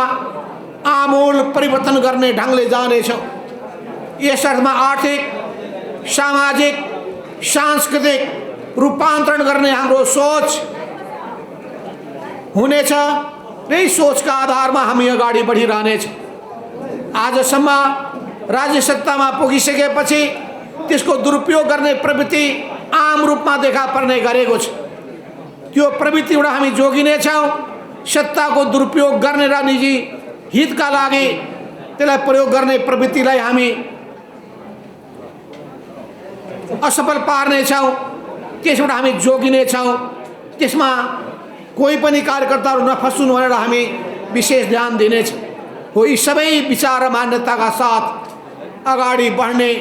आमूल परिवर्तन गर्ने ढङ्गले जानेछौँ। यस अर्थमा आर्थिक, सामाजिक, सांस्कृतिक रूपान्तरण गर्ने हाम्रो सोच हुनेछ। यही सोचका आधारमा हामी अगाडि बढिरहनेछौँ। आजसम्म राज्य सत्तामा पुगिसकेपछि त्यसको दुरुपयोग गर्ने प्रवृत्ति आम रूपमा देखा पर्ने गरेको छ। त्यो प्रवृत्तिबाट हामी जोगिनेछौँ। सत्ताको दुरुपयोग गर्ने र निजी हितका लागि त्यसलाई प्रयोग गर्ने प्रवृत्तिलाई हामी असफल पार्नेछौँ। त्यसबाट हामी जोगिनेछौँ। त्यसमा कोही पनि कार्यकर्ताहरू नफसुन् भनेर हामी विशेष ध्यान दिनेछौँ। हो यी सबै विचार र मान्यताका साथ अगाडि बढ्ने,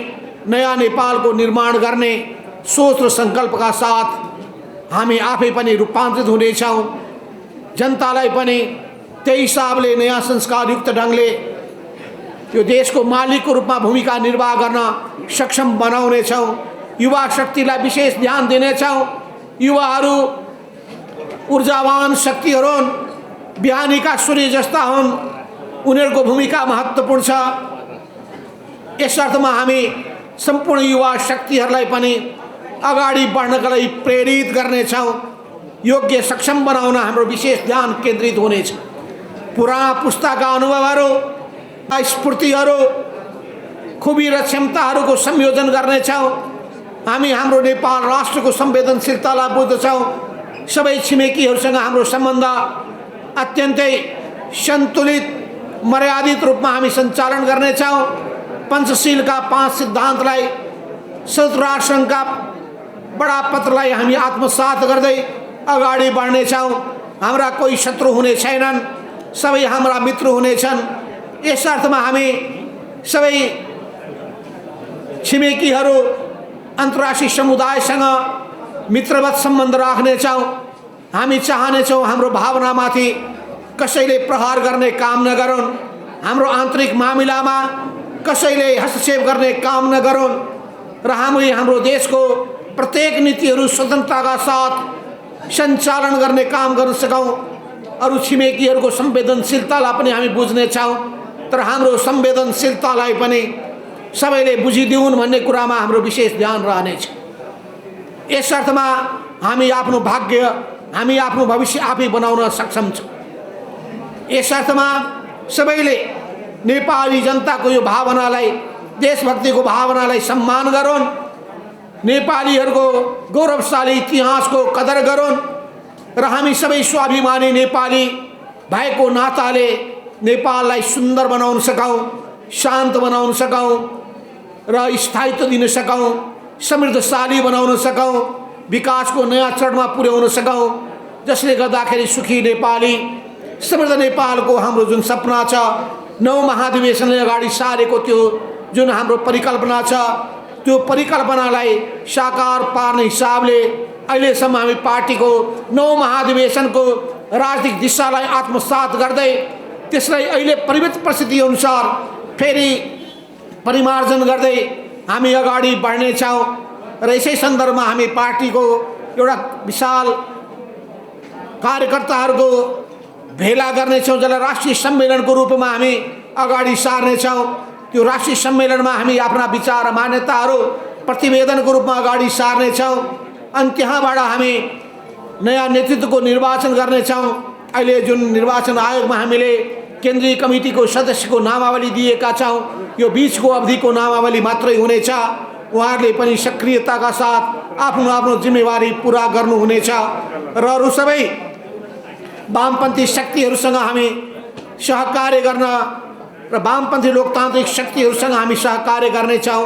नयाँ नेपालको निर्माण गर्ने सोच र सङ्कल्पका साथ हामी आफै पनि रूपान्तरित हुनेछौँ। जनतालाई पनि त्यही हिसाबले नयाँ संस्कारयुक्त ढङ्गले त्यो देशको मालिकको रूपमा भूमिका निर्वाह गर्न सक्षम बनाउनेछौँ। युवा शक्तिलाई विशेष ध्यान दिनेछौँ। युवाहरू ऊर्जावान शक्तिहरू हुन्, बिहानीका सूर्य जस्ता हुन्, उनीहरूको भूमिका महत्त्वपूर्ण छ। यस अर्थमा हामी सम्पूर्ण युवा शक्तिहरूलाई पनि अगाडि बढ्नका लागि प्रेरित गर्नेछौँ। योग्य सक्षम बनाउन हाम्रो विशेष ध्यान केन्द्रित हुनेछ। पुराना पुस्ताका अनुभवहरू, स्फूर्तिहरू, खुबी र क्षमताहरूको संयोजन गर्नेछौँ। हामी हाम्रो नेपाल राष्ट्रको संवेदनशीलतालाई बुझ्दछौँ। सबै छिमेकीहरूसँग हाम्रो सम्बन्ध अत्यन्तै सन्तुलित, मर्यादित रूपमा हामी सञ्चालन गर्नेछौँ। पञ्चशीलका 5 सिद्धान्तलाई, संयुक्त राष्ट्र सङ्घका बडापत्रलाई हामी आत्मसात गर्दै अगाडि बढ्नेछौँ। हाम्रा कोही शत्रु हुने छैनन्, सबै हाम्रा मित्र हुनेछन्। यस अर्थमा हामी सबै छिमेकीहरू अन्तर्राष्ट्रिय समुदायसँग मित्रवत सम्बन्ध राख्नेछौँ। हामी चाहनेछौँ हाम्रो भावनामाथि कसैले प्रहार गर्ने काम नगरून्, हाम्रो आन्तरिक मामिलामा कसैले हस्तक्षेप गर्ने काम नगरून् र हामी हाम्रो देशको प्रत्येक नीतिहरू स्वतन्त्रताका साथ सञ्चालन गर्ने काम गर्न सकौँ। अरू छिमेकीहरूको संवेदनशीलतालाई पनि हामी बुझ्नेछौँ, तर हाम्रो संवेदनशीलतालाई पनि सबैले बुझिदिउन् भन्ने कुरामा हाम्रो विशेष ध्यान रहनेछ। यस अर्थमा हामी आफ्नो भाग्य, हामी आफ्नो भविष्य आफै बनाउन सक्षम छौँ। यस अर्थमा सबैले नेपाली जनताको यो भावनालाई, देशभक्तिको भावनालाई सम्मान गरून्, नेपालीहरूको गौरवशाली इतिहासको कदर गरून् र हामी सबै स्वाभिमानी नेपाली भएको नाताले नेपाललाई सुन्दर बनाउन सकौँ, शान्त बनाउन सकौँ र स्थायित्व दिन सकौँ, समृद्धशाली बनाउन सकौँ, विकासको नयाँ चरणमा पुर्याउन सकौँ, जसले गर्दाखेरि सुखी नेपाली, समृद्ध नेपालको हाम्रो जुन सपना छ, 9 महाधिवेशनले अगाडि सारेको त्यो जुन हाम्रो परिकल्पना छ, त्यो परिकल्पनालाई साकार पार्ने हिसाबले अहिलेसम्म हामी पार्टीको 9 महाधिवेशनको राजनीतिक दिशालाई आत्मसात गर्दै त्यसलाई अहिले परिवर्तित परिस्थिति अनुसार फेरि परिमार्जन गर्दै हामी अगाडि बढ्नेछौँ र यसै सन्दर्भमा हामी पार्टीको एउटा विशाल कार्यकर्ताहरूको भेला गर्नेछौँ, जसलाई राष्ट्रिय सम्मेलनको रूपमा हामी अगाडि सार्नेछौँ। त्यो राष्ट्रिय सम्मेलनमा हामी आफ्ना विचार मान्यताहरू प्रतिवेदनको रूपमा अगाडि सार्नेछौँ। अनि त्यहाँबाट हामी नयाँ नेतृत्वको निर्वाचन गर्नेछौँ। अहिले जुन निर्वाचन आयोगमा हामीले केन्द्रीय कमिटीको सदस्यको नामावली दिएका छौँ, यो बीचको अवधिको नामावली मात्रै हुनेछ। उहाँहरूले पनि सक्रियताका साथ आफ्नो आफ्नो जिम्मेवारी पुरा गर्नुहुनेछ र अरू सबै वामपन्थी शक्तिहरूसँग हामी सहकार्य गर्न र वामपन्थी लोकतान्त्रिक शक्तिहरूसँग हामी सहकार्य गर्नेछौँ।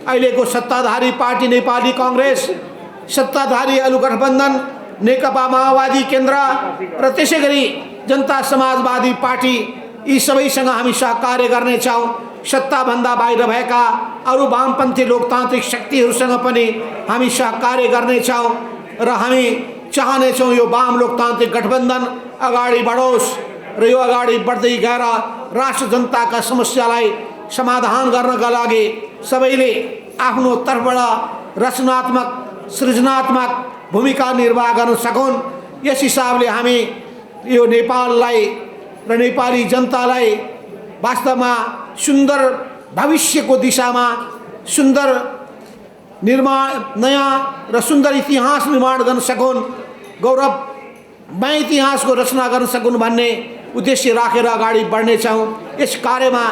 अहिलेको सत्ताधारी पार्टी नेपाली कांग्रेस, सत्ताधारी अरु गठबन्धन नेकपा माओवादी केन्द्र र त्यसै गरी जनता समाजवादी पार्टी, यी सबैसँग हामी सहकार्य गर्नेछौँ। सत्ताभन्दा बाहिर भएका अरू वामपन्थी लोकतान्त्रिक शक्तिहरूसँग पनि हामी सहकार्य गर्नेछौँ र हामी चाहनेछौँ यो वाम लोकतान्त्रिक गठबन्धन अगाडि बढोस् र यो अगाडि बढ्दै गएर राष्ट्र जनताका समस्यालाई समाधान गर्नका लागि सबैले आफ्नो तर्फबाट रचनात्मक सृजनात्मक भूमिका निर्वाह गर्न सकुन्। यस हिसाबले हामी यो नेपाललाई र नेपाली जनतालाई वास्तवमा सुन्दर भविष्यको दिशामा सुन्दर निर्माण, नयाँ र सुन्दर इतिहास निर्माण गर्न सकुन्, गौरवमय इतिहासको रचना गर्न सकुन् भन्ने उद्देश्य राखेर अगाडि बढ्नेछौँ। यस कार्यमा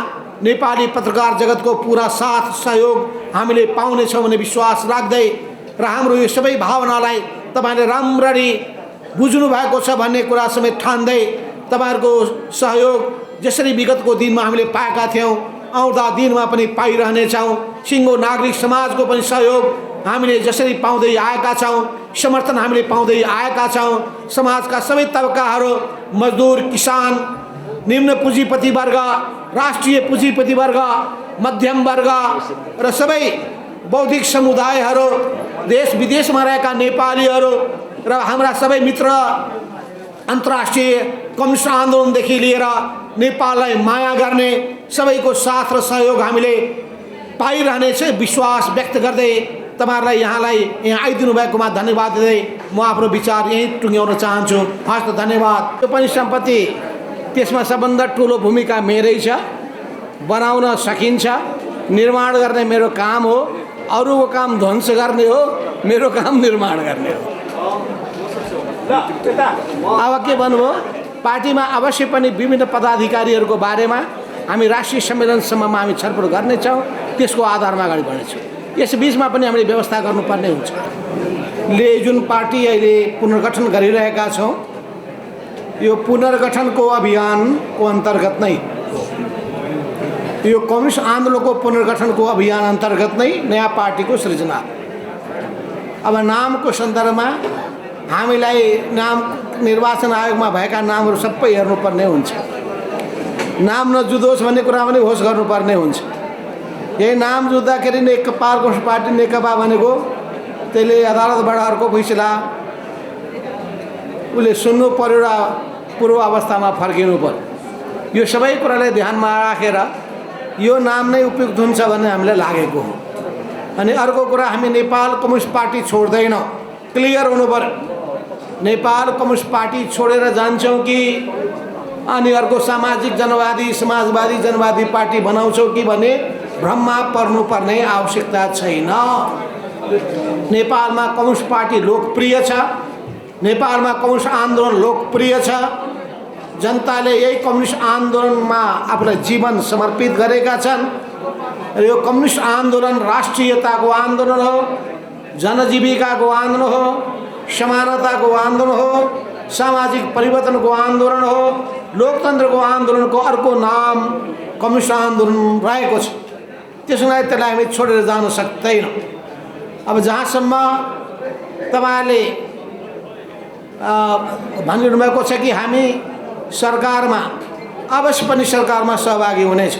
नेपाली पत्रकार जगतको पुरा साथ सहयोग हामीले पाउनेछौँ भन्ने विश्वास राख्दै र हाम्रो यो सबै भावनालाई तपाईले राम्ररी बुझ्नु भएको छ भन्ने कुरा समेत ठान्दै तपाईहरुको सहयोग जसरी विगतको दिनमा हामीले पाएका थियौं आउँदा दिनमा पनि पाइरहनेछौँ। सिङ्गो नागरिक समाजको पनि सहयोग हामीले जसरी पाउँदै आएका छौँ, समर्थन हामीले पाउँदै आएका छौँ। समाजका सबै तबकाहरू, मजदुर, किसान, निम्न पुँजीपति वर्ग, राष्ट्रिय पुँजीपति वर्ग, मध्यम वर्ग र सबै बौद्धिक समुदायहरू, देश विदेशमा रहेका नेपालीहरू र हाम्रा सबै मित्र, अन्तर्राष्ट्रिय कम्युनिस्ट आन्दोलनदेखि लिएर नेपाललाई माया गर्ने सबैको साथ र सहयोग हामीले पाइरहनेछ विश्वास व्यक्त गर्दै तपाईहरुलाई यहाँ आइदिनु भएकोमा धन्यवाद दिँदै म आफ्नो विचार यही टुङ्ग्याउन चाहन्छु। हस्त धन्यवाद। यो पनि सम्पत्ति, त्यसमा सबभन्दा ठुलो भूमिका मेरै छ। बनाउन सकिन्छ, निर्माण गर्ने मेरो काम हो, अरूको काम ध्वंस गर्ने हो, मेरो काम निर्माण गर्ने हो। अब के भन्नुभयो, पार्टीमा अवश्य पनि विभिन्न पदाधिकारीहरूको बारेमा हामी राष्ट्रिय सम्मेलनसम्ममा हामी छलफल गर्नेछौँ, त्यसको आधारमा अगाडि बढ्नेछौँ। यस बीचमा पनि हामीले व्यवस्था गर्नुपर्ने हुन्छ। जुन पार्टी अहिले पुनर्गठन गरिरहेका छौँ, यो पुनर्गठनको अभियानको अन्तर्गत नै, यो कम्युनिस्ट आन्दोलनको पुनर्गठनको अभियान अन्तर्गत नै नयाँ पार्टीको सृजना। अब नामको सन्दर्भमा हामीलाई नाम निर्वाचन आयोगमा भएका नामहरू सबै हेर्नुपर्ने हुन्छ। नाम नजुदोस् भन्ने कुरा पनि होस् गर्नुपर्ने हुन्छ। यही नाम जुत्दाखेरि नेकपा कम्युनिस्ट पार्टी नेकपा भनेको त्यसले अदालतबाट अर्को फैसला उसले सुन्नु पर्यो र पूर्व अवस्थामा फर्किनु पर्यो। यो सबै कुरालाई ध्यानमा राखेर यो नाम नै उपयुक्त हुन्छ भन्ने हामीलाई लागेको हो। अनि अर्को कुरा, हामी नेपाल कम्युनिस्ट पार्टी छोड्दैनौँ, क्लियर हुनु पर्यो। नेपाल कम्युनिस्ट पार्टी छोडेर जान्छौँ कि अनि अर्को सामाजिक जनवादी समाजवादी जनवादी पार्टी बनाउँछौँ कि भन्ने भ्रममा पर्नुपर्ने आवश्यकता छैन। नेपालमा कम्युनिस्ट पार्टी लोकप्रिय छ, नेपालमा कम्युनिस्ट आन्दोलन लोकप्रिय छ। जनताले यही कम्युनिस्ट आन्दोलनमा आफूलाई जीवन समर्पित गरेका छन्। यो कम्युनिस्ट आन्दोलन राष्ट्रियताको आन्दोलन हो, जनजीविकाको आन्दोलन हो, समानताको आन्दोलन हो, सामाजिक परिवर्तनको आन्दोलन हो। लोकतन्त्रको आन्दोलनको अर्को नाम कम्युनिस्ट आन्दोलन रहेको छ। त्यसलाई हामी छोडेर जान सक्दैनौँ। अब जहाँसम्म तपाईहरुले भनिरहनु भएको छ कि हामी सरकारमा अवश्य पनि सरकारमा सहभागी हुनेछ।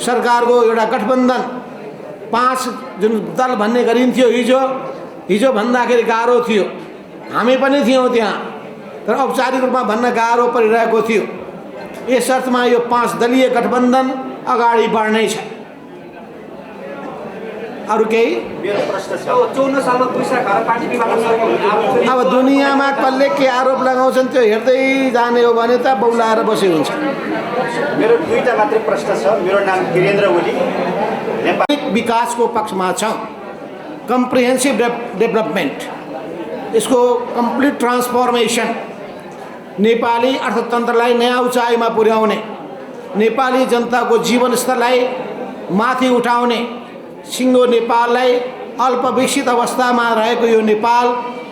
सरकारको एउटा गठबन्धन 5 जुन दल भन्ने गरिन्थ्यो हिजो भन्दाखेरि गाह्रो थियो, हामी पनि थियौँ त्यहाँ, तर औपचारिक रूपमा भन्न गाह्रो परिरहेको थियो। यस अर्थमा यो 5 दलीय गठबन्धन अगाडि बढ्नेछ। अरू केही? मेरो प्रश्न छ। 54 सालमा पैसा खाएर पार्टी विभाजन गरेको भने अब दुनियाँमा कसले के आरोप लगाउँछन् त्यो हेर्दै जाने हो भने त बौलाएर बसे हुन्छ। मेरो दुईटा मात्रै प्रश्न छ। मेरो नाम वीरेन्द्र ओली, नेपाल विकासको पक्षमा छ। कम्प्रिहेन्सिभ डेभलपमेन्ट, यसको कम्प्लिट ट्रान्सफर्मेसन, नेपाली अर्थतन्त्रलाई नयाँ उचाइमा पुर्याउने, नेपाली जनताको जीवनस्तरलाई माथि उठाउने, सिङ्गो नेपाललाई अल्पविकसित अवस्थामा रहेको यो नेपाल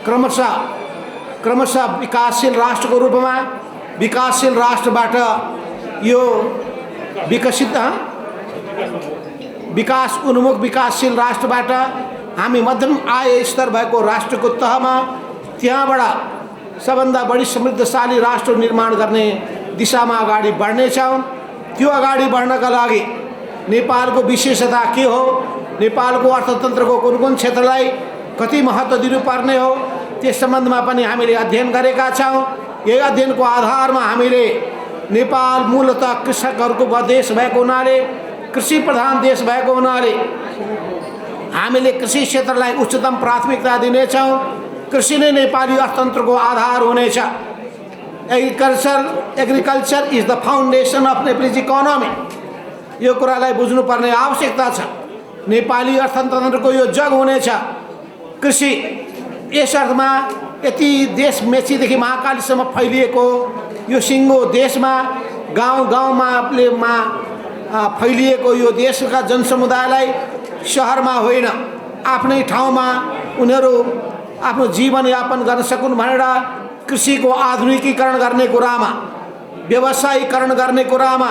क्रमशः विकासशील राष्ट्रको रूपमा, विकासशील राष्ट्रबाट यो विकास उन्मुख विकासशील राष्ट्रबाट हामी मध्यम आय स्तर भएको राष्ट्रको तहमा, त्यहाँबाट सबभन्दा बढी समृद्धशाली राष्ट्र निर्माण गर्ने दिशामा अगाडि बढ्नेछौँ। त्यो अगाडि बढ्नका लागि नेपालको विशेषता के हो, नेपालको अर्थतन्त्रको कुन कुन क्षेत्रलाई कति महत्त्व दिनुपर्ने हो, त्यस सम्बन्धमा पनि हामीले अध्ययन गरेका छौँ। यही अध्ययनको आधारमा हामीले नेपाल मूलतः कृषकहरूको देश भएको हुनाले, कृषि प्रधान देश भएको हुनाले हामीले कृषि क्षेत्रलाई उच्चतम प्राथमिकता दिनेछौँ। कृषि नै नेपाली अर्थतन्त्रको आधार हुनेछ। Agriculture is the foundation of Nepalese economy. यो कुरालाई बुझ्नुपर्ने आवश्यकता छ। नेपाली अर्थतन्त्रको यो जग हुनेछ कृषि। यस अर्थमा यति देश मेचीदेखि महाकालीसम्म फैलिएको यो सिङ्गो देशमा, गाउँ गाउँमा फैलिएको यो देशका जनसमुदायलाई सहरमा होइन आफ्नै ठाउँमा उनीहरू आफ्नो जीवनयापन गर्न सकुन् भनेर कृषिको आधुनिकीकरण गर्ने कुरामा, व्यवसायीकरण गर्ने कुरामा,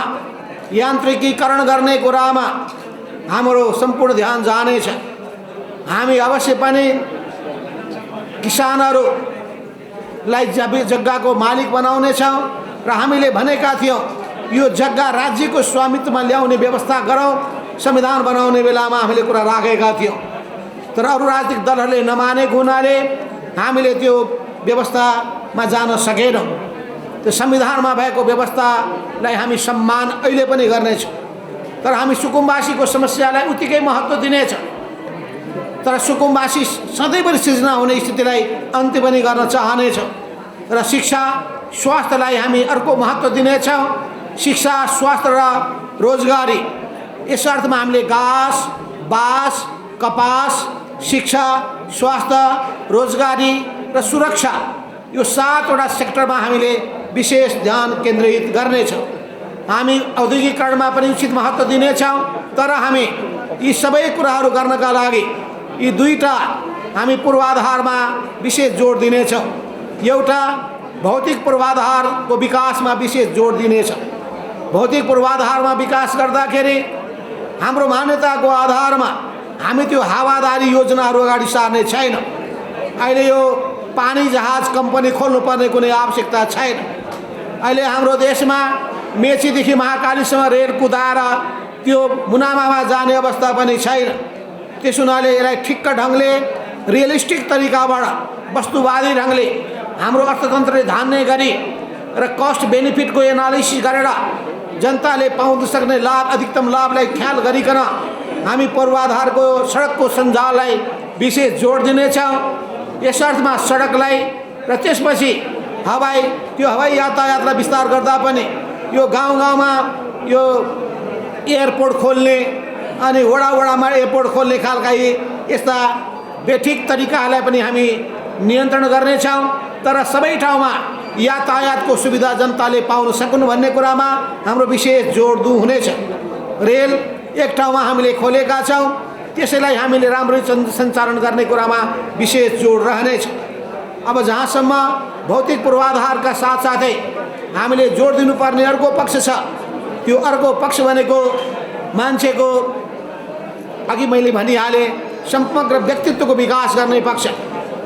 यान्त्रिकीकरण गर्ने कुरामा हाम्रो सम्पूर्ण ध्यान जानेछ। हामी अवश्य पनि किसानहरूलाई जग्गाको मालिक बनाउनेछौँ र हामीले भनेका थियौँ यो जग्गा राज्यको स्वामित्वमा ल्याउने व्यवस्था गरौँ। संविधान बनाउने बेलामा हामीले कुरा राखेका थियौँ, तर अरू राजनीतिक दलहरूले नमानेको हुनाले हामीले त्यो व्यवस्थामा जान सकेनौँ। त्यो संविधानमा भएको व्यवस्थालाई हामी सम्मान अहिले पनि गर्नेछौँ, तर हामी सुकुम्बासीको समस्यालाई उत्तिकै महत्त्व दिनेछौँ। तर सुकुम्बासी सधैँभरि सिर्जना हुने स्थितिलाई अन्त्य पनि गर्न चाहनेछौँ र शिक्षा स्वास्थ्यलाई हामी अर्को महत्त्व दिनेछौँ। शिक्षा, स्वास्थ्य र रोजगारी, यस अर्थमा हामीले घाँस, बाँस, कपास, शिक्षा, स्वास्थ्य, रोजगारी र सुरक्षा यो 7वटा सेक्टरमा हामीले विशेष ध्यान केन्द्रित गर्नेछौँ। हामी औद्योगिकरणमा पनि उचित महत्त्व दिनेछौँ, तर हामी यी सबै कुराहरू गर्नका लागि यी दुईटा हामी पूर्वाधारमा विशेष जोड दिनेछौँ। एउटा भौतिक पूर्वाधारको विकासमा विशेष जोड दिनेछौँ। भौतिक पूर्वाधारमा विकास गर्दाखेरि हाम्रो मान्यताको आधारमा हामी त्यो हावादारी योजनाहरू अगाडि सार्ने छैन। अहिले यो पानी जहाज कम्पनी खोल्नुपर्ने कुनै आवश्यकता छैन। अहिले हाम्रो देशमा मेचीदेखि महाकालीसम्म रेल कुदाएर त्यो मुनामामा जाने अवस्था पनि छैन। त्यस हुनाले यसलाई ठिक्क ढङ्गले, रियलिस्टिक तरिकाबाट, वस्तुवादी ढङ्गले हाम्रो अर्थतन्त्रले धान्ने गरी र कस्ट बेनिफिटको एनालिसिस गरेर जनताले पाउन सक्ने लाभ, अधिकतम लाभलाई ख्याल गरिकन हामी पूर्वाधारको सडकको सञ्जाललाई विशेष जोड दिनेछौँ। यस अर्थमा सडकलाई र त्यसपछि त्यो हवाई यातायातलाई विस्तार गर्दा पनि यो गाउँ गाउँमा यो एयरपोर्ट खोल्ने अनि वडा वडामा एयरपोर्ट खोल्ने खालका यस्ता बेठिक तरिकाहरूलाई पनि हामी नियन्त्रण गर्नेछौँ। तर सबै ठाउँमा यातायातको सुविधा जनताले पाउन सकुन् भन्ने कुरामा हाम्रो विशेष जोड हुनेछ। रेल एक ठाउँमा हामीले खोलेका छौँ, त्यसैलाई हामीले राम्ररी सञ्चालन गर्ने कुरामा विशेष जोड रहनेछ। अब जहाँसम्म भौतिक पूर्वाधारका साथसाथै हामीले जोड दिनुपर्ने अर्को पक्ष छ, त्यो अर्को पक्ष भनेको मान्छेको, अघि मैले भनिहालेँ, समग्र व्यक्तित्वको विकास गर्ने पक्ष,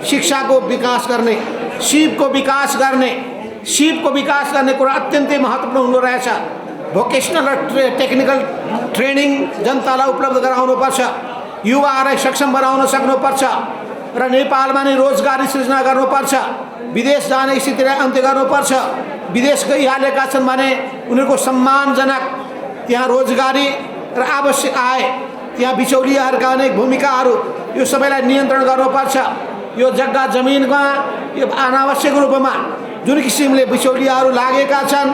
शिक्षाको विकास गर्ने, सिपको विकास गर्ने कुरा अत्यन्तै महत्त्वपूर्ण हुँदो रहेछ। भोकेसनल र टेक्निकल ट्रेनिङ जनतालाई उपलब्ध गराउनुपर्छ, युवाहरूलाई सक्षम बनाउन सक्नुपर्छ र नेपालमा नै रोजगारी सृजना गर्नुपर्छ। विदेश जाने स्थितिलाई अन्त्य गर्नुपर्छ। विदेश गइहालेका छन् भने उनीहरूको सम्मानजनक त्यहाँ रोजगारी र आवश्यक आय त्यहाँ बिचौलियाहरूका अनेक भूमिकाहरू यो सबैलाई नियन्त्रण गर्नुपर्छ। यो जग्गा जमिनमा यो अनावश्यक रूपमा जुन किसिमले बिचौलियाहरू लागेका छन्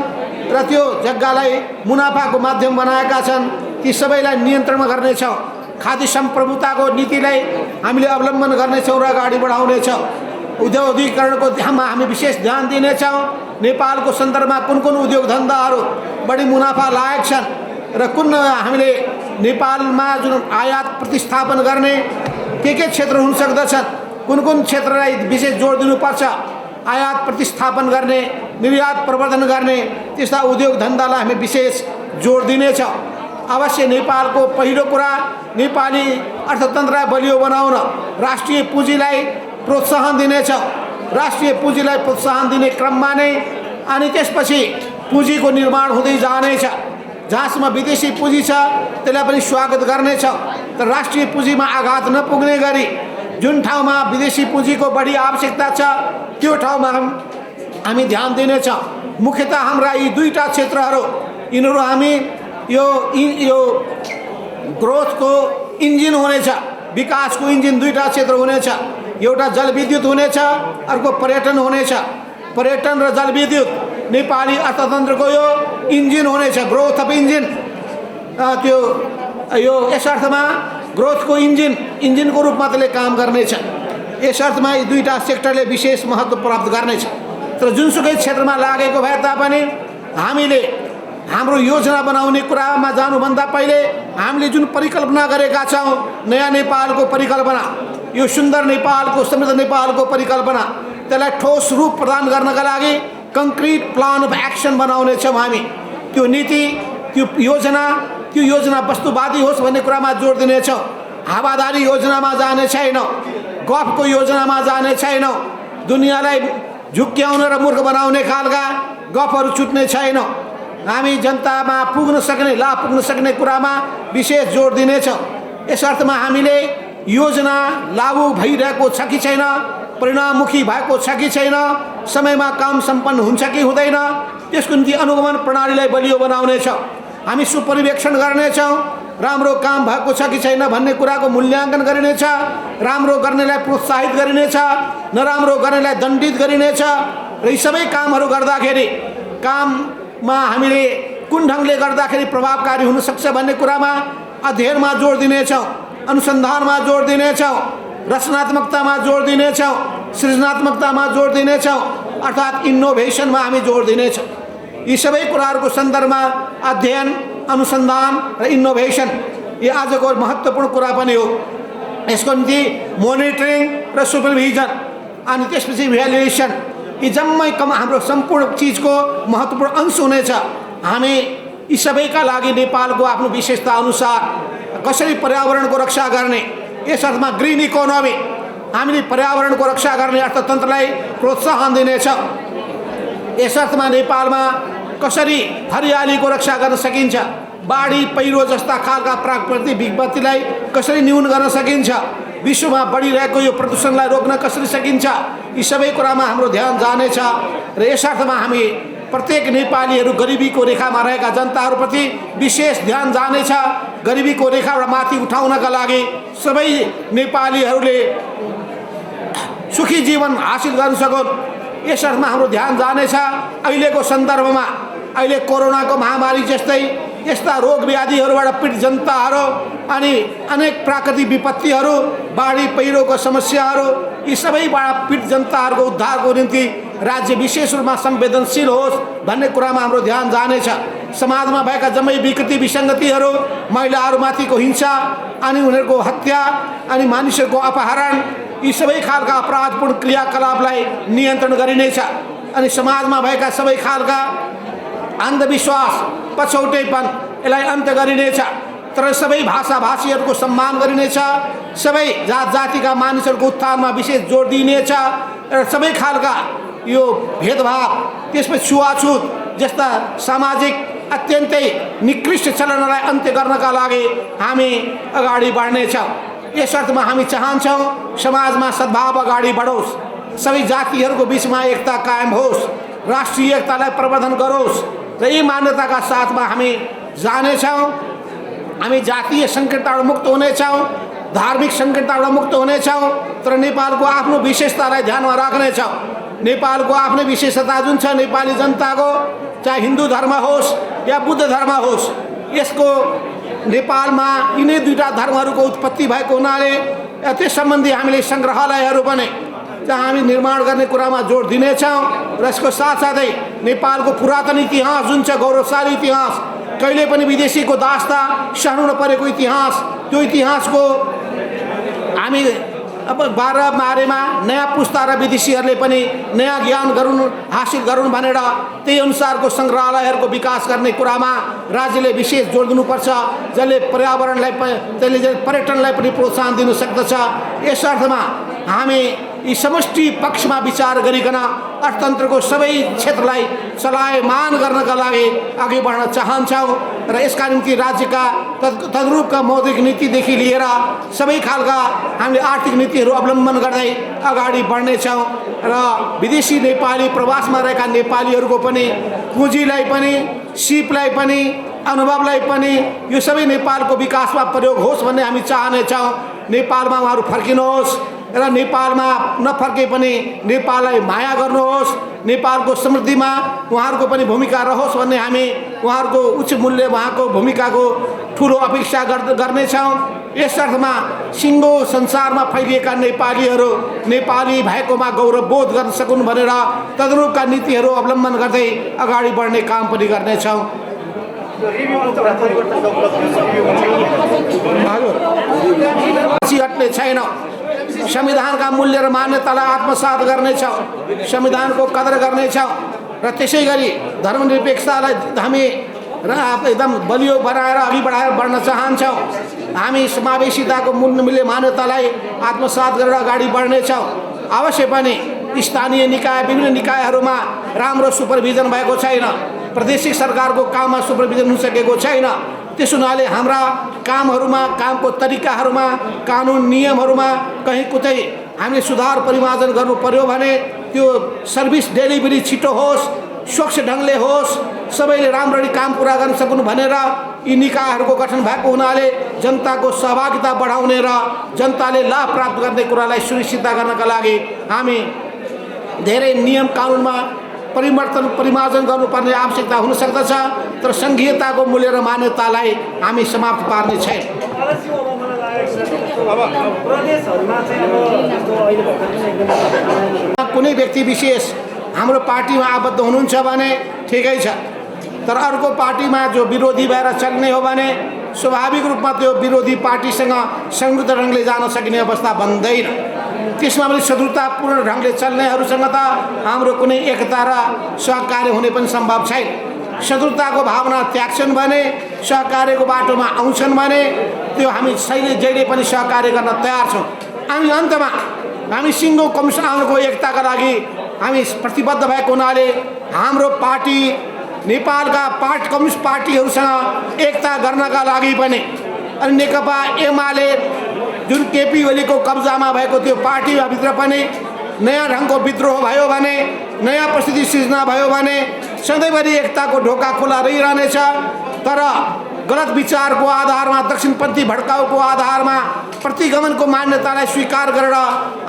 र त्यो जग्गालाई मुनाफाको माध्यम बनाएका छन् ती सबैलाई नियन्त्रण गर्नेछौँ। खाद्य सम्प्रभुताको नीतिलाई हामीले अवलम्बन गर्नेछौँ र अगाडि बढाउनेछौँ। उद्योगीकरणको ध्यानमा हामी विशेष ध्यान दिनेछौँ। नेपालको सन्दर्भमा कुन कुन उद्योग धन्दाहरू बढी मुनाफा लायक छन् र कुन हामीले नेपालमा जुन आयात प्रतिस्थापन गर्ने के क्षेत्र हुन सक्दछन्, कुन कुन क्षेत्रलाई विशेष जोड दिनुपर्छ, आयात प्रतिस्थापन गर्ने, निर्यात प्रवर्धन गर्ने त्यस्ता उद्योग धन्दालाई हामी विशेष जोड दिनेछौँ। अवश्य नेपालको पहिलो कुरा नेपाली अर्थतन्त्रलाई बलियो बनाउन राष्ट्रिय पुँजीलाई प्रोत्साहन दिनेछौँ। राष्ट्रिय पुँजीलाई प्रोत्साहन दिने क्रममा नै अनि त्यसपछि पुँजीको निर्माण हुँदै जानेछ। जहाँसम्म विदेशी पुँजी छ त्यसलाई पनि स्वागत गर्नेछौँ, तर राष्ट्रिय पुँजीमा आघात नपुग्ने गरी जुन ठाउँमा विदेशी पुँजीको बढी आवश्यकता छ त्यो ठाउँमा हामी ध्यान दिनेछौँ। मुख्यतः हाम्रा यी दुईटा क्षेत्रहरू यिनीहरू हामी यो ग्रोथको इन्जिन हुनेछ, विकासको इन्जिन दुईटा क्षेत्र हुनेछ। एउटा जलविद्युत हुनेछ, अर्को पर्यटन हुनेछ। पर्यटन र जलविद्युत नेपाली अर्थतन्त्रको यो इन्जिन हुनेछ, ग्रोथ अफ इन्जिन। त्यो यो यस अर्थमा ग्रोथको इन्जिनको रूपमा त्यसले काम गर्नेछ। यस अर्थमा यी दुईटा सेक्टरले विशेष महत्त्व प्राप्त गर्नेछ। तर जुनसुकै क्षेत्रमा लागेको भए तापनि हामीले हाम्रो योजना बनाउने कुरामा जानुभन्दा पहिले हामीले जुन परिकल्पना गरेका छौँ, नयाँ नेपालको परिकल्पना, यो सुन्दर नेपालको, समृद्ध नेपालको परिकल्पना, त्यसलाई ठोस रूप प्रदान गर्नका लागि कङ्क्रिट प्लान अफ एक्सन बनाउनेछौँ हामी। त्यो नीति, त्यो योजना वस्तुवादी होस् भन्ने कुरामा जोड दिनेछौँ। हावादारी योजनामा जाने छैनौँ, गफको योजनामा जाने छैनौँ, दुनियाँलाई झुक्क्याउन र मूर्ख बनाउने खालका गफहरू छुट्ने छैनौँ। हामी जनतामा पुग्न सक्ने, लाभ पुग्न सक्ने कुरामा विशेष जोड दिनेछौँ। यस अर्थमा हामीले योजना लागू भइरहेको छ कि छैन, परिणाममुखी भएको छ कि छैन, समयमा काम सम्पन्न हुन्छ कि हुँदैन, त्यसको निम्ति अनुगमन प्रणालीलाई बलियो बनाउनेछौँ। हामी सुपरिवेक्षण गर्नेछौँ, राम्रो काम भएको छ कि छैन भन्ने कुराको मूल्याङ्कन गरिनेछ, राम्रो गर्नेलाई प्रोत्साहित गरिनेछ, नराम्रो गर्नेलाई दण्डित गरिनेछ। र यी सबै कामहरू गर्दाखेरि काममा हामीले कुन ढङ्गले गर्दाखेरि प्रभावकारी हुनसक्छ भन्ने कुरामा अध्ययनमा जोड दिनेछौँ, अनुसन्धानमा जोड दिनेछौँ, रचनात्मकतामा जोड दिनेछौँ, सृजनात्मकतामा जोड दिनेछौँ, अर्थात् इनोभेसनमा हामी जोड दिनेछौँ। यी सबै कुराहरूको सन्दर्भमा अध्ययन, अनुसन्धान र इनोभेसन यो आजको महत्त्वपूर्ण कुरा पनि हो। यसको निम्ति मोनिटरिङ र सुपरभिजन अनि त्यसपछि भ्यालुएसन यी जम्मै हाम्रो सम्पूर्ण चिजको महत्त्वपूर्ण अंश हुनेछ। हामी यी सबैका लागि नेपालको आफ्नो विशेषता अनुसार कसरी पर्यावरणको रक्षा गर्ने, यस अर्थमा ग्रिन इकोनोमी, हामीले पर्यावरणको रक्षा गर्ने अर्थतन्त्रलाई प्रोत्साहन दिनेछौँ। यस अर्थमा नेपालमा कसरी हरियालीको रक्षा गर्न सकिन्छ, बाढी पहिरो जस्ता खालका प्राकृतिक विपत्तिलाई कसरी न्यून गर्न सकिन्छ, विश्वमा बढिरहेको यो प्रदूषणलाई रोक्न कसरी सकिन्छ, यी सबै कुरामा हाम्रो ध्यान जानेछ। र यस अर्थमा हामी प्रत्येक नेपालीहरू गरिबीको रेखामा रहेका जनताहरूप्रति विशेष ध्यान जानेछ। गरिबीको रेखाबाट माथि उठाउनका लागि सबै नेपालीहरूले सुखी जीवन हासिल गर्न सकुन्, यस अर्थमा हाम्रो ध्यान जानेछ। अहिलेको सन्दर्भमा अहिले कोरोनाको महामारी जस्तै यस्ता रोग व्याधिहरूबाट पीडित जनताहरू अनि अनेक प्राकृतिक विपत्तिहरू, बाढी पहिरोको समस्याहरू, यी सबैबाट पीडित जनताहरूको उद्धारको निम्ति राज्य विशेष रूपमा संवेदनशील होस् भन्ने कुरामा हाम्रो ध्यान जानेछ। समाजमा भएका जम्मै विकृति विसङ्गतिहरू, महिलाहरूमाथिको हिंसा अनि उनीहरूको हत्या अनि मानिसहरूको अपहरण, यी सबै खालका अपराधपूर्ण क्रियाकलापलाई नियन्त्रण गरिनेछ। अनि समाजमा भएका सबै खालका अन्धविश्वास, पछौटेपन यसलाई अन्त्य गरिनेछ। तर सबै भाषा भाषीहरूको सम्मान गरिनेछ, सबै जात जातिका मानिसहरूको उत्थानमा विशेष जोड दिइनेछ र सबै खालका यो भेदभाव, त्यसपछि छुवाछुत जस्ता सामाजिक अत्यन्तै निकृष्ट चलनलाई अन्त्य गर्नका लागि हामी अगाडि बढ्नेछौँ। यस अर्थमा हामी चाहन्छौँ समाजमा सद्भाव अगाडि बढोस्, सबै जातिहरूको बिचमा एकता कायम होस्, राष्ट्रिय एकतालाई प्रवर्धन गरोस् र यी मान्यताका साथमा हामी जानेछौँ। हामी जातीय सङ्कीर्णताबाट मुक्त हुनेछौँ, धार्मिक सङ्कीर्णताबाट मुक्त हुनेछौँ, तर नेपालको आफ्नो विशेषतालाई ध्यानमा राख्नेछौँ। नेपालको आफ्नै विशेषता जुन छ नेपाली जनताको, चाहे हिन्दू धर्म होस् या बुद्ध धर्म होस्, यसको नेपालमा यिनै दुईटा धर्महरूको उत्पत्ति भएको हुनाले त्यस सम्बन्धी हामीले सङ्ग्रहालयहरू बने जहाँ हामी निर्माण गर्ने कुरामा जोड दिनेछौँ र यसको साथसाथै नेपालको पुरातन इतिहास जुन छ गौरवशाली इतिहास, कहिले पनि विदेशीको दास्ता सहनु नपरेको इतिहास, त्यो इतिहासको हामी अब बारेमा नयाँ पुस्ता र विदेशीहरूले पनि नयाँ ज्ञान हासिल गरून् भनेर त्यही अनुसारको सङ्ग्रहालयहरूको विकास गर्ने कुरामा राज्यले विशेष जोड दिनुपर्छ, जसले पर्यावरणलाई त्यसले पर्यटनलाई पनि प्रोत्साहन दिन सक्दछ। यस अर्थमा हामी यी समष्टि पक्षमा विचार गरिकन अर्थतन्त्रको सबै क्षेत्रलाई चलायमान गर्नका लागि अघि बढ्न चाहन्छौँ र यसका निम्ति राज्यका तद्रूपका मौद्रिक नीतिदेखि लिएर सबै खालका हामीले आर्थिक नीतिहरू अवलम्बन गर्दै अगाडि बढ्नेछौँ र विदेशी नेपाली प्रवासमा रहेका नेपालीहरूको पनि पुँजीलाई पनि, सिपलाई पनि, अनुभवलाई पनि यो सबै नेपालको विकासमा प्रयोग होस् भन्ने हामी चाहनेछौँ। नेपालमा उहाँहरू फर्किनुहोस् र नेपालमा नफर्के पनि नेपाललाई माया गर्नुहोस्, नेपालको समृद्धिमा उहाँहरूको पनि भूमिका रहोस् भन्ने हामी उहाँहरूको उच्च मूल्य, उहाँको भूमिकाको ठुलो अपेक्षा गर्नेछौँ। यस अर्थमा सिङ्गो संसारमा फैलिएका नेपालीहरू नेपाली भएकोमा गौरवबोध गर्न सकुन् भनेर तद्रूपका नीतिहरू अवलम्बन गर्दै अगाडि बढ्ने काम पनि गर्नेछौँ। हट्ने छैन, संविधानका मूल्य र मान्यतालाई आत्मसात गर्नेछौँ, संविधानको कदर गर्नेछौँ र त्यसै गरी धर्मनिरपेक्षतालाई हामी एकदम बलियो बनाएर अघि बढाएर बढ्न चाहन्छौँ। हामी समावेशिताको मूल्य मान्यतालाई आत्मसात गरेर अगाडि बढ्नेछौँ। अवश्य पनि स्थानीय निकाय, विभिन्न निकायहरूमा राम्रो सुपरभिजन भएको छैन, प्रादेशिक सरकारको काममा सुपरभिजन हुन सकेको छैन। त्यस हुनाले हाम्रा कामहरूमा, कामको तरिकाहरूमा, कानुन नियमहरूमा कहीँ कुतै हामीले सुधार परिमार्जन गर्नु पर्यो भने त्यो सर्भिस डेलिभरी छिटो होस्, स्वच्छ ढङ्गले होस्, सबैले राम्ररी काम पुरा गर्न सकुन् भनेर यी निकायहरूको गठन भएको हुनाले जनताको सहभागिता बढाउने र जनताले लाभ प्राप्त गर्ने कुरालाई सुनिश्चित गर्नका लागि हामी धेरै नियम कानुनमा परिमार्जन गर्नुपर्ने आवश्यकता हुन सक्दछ, तर सङ्घीयताको मूल्य र मान्यतालाई हामी समाप्त पार्ने छैन। कुनै व्यक्ति विशेष हाम्रो पार्टीमा आबद्ध हुनुहुन्छ भने ठिकै छ, तर अर्को पार्टीमा जो विरोधी भएर चल्ने हो भने स्वाभाविक रूपमा त्यो विरोधी पार्टीसँग संयुक्त ढङ्गले जान सकिने अवस्था बन्दैन। त्यसमा पनि शत्रुतापूर्ण ढङ्गले चल्नेहरूसँग त हाम्रो कुनै एकता र सहकार्य हुने पनि सम्भव छैन। शत्रुताको भावना त्याग्छन् भने, सहकार्यको बाटोमा आउँछन् भने त्यो हामी जहिले पनि सहकार्य गर्न तयार छौँ। हामी अन्तमा हामी सिङ्गो कम्युनिस्ट आन्दोलनको एकताका लागि हामी प्रतिबद्ध भएको हुनाले हाम्रो पार्टी नेपालका कम्युनिस्ट पार्टीहरूसँग एकता गर्नका लागि पनि अनि नेकपा एमाले जुन केपी ओलीको कब्जामा भएको त्यो पार्टीभित्र पनि नयाँ ढङ्गको विद्रोह भयो भने, नयाँ परिस्थिति सृजना भयो भने सधैँभरि एकताको ढोका खुला रहिरहनेछ। तर गलत विचारको आधारमा, दक्षिणपन्थी भड्काउको आधारमा प्रतिगमनको मान्यतालाई स्वीकार गरेर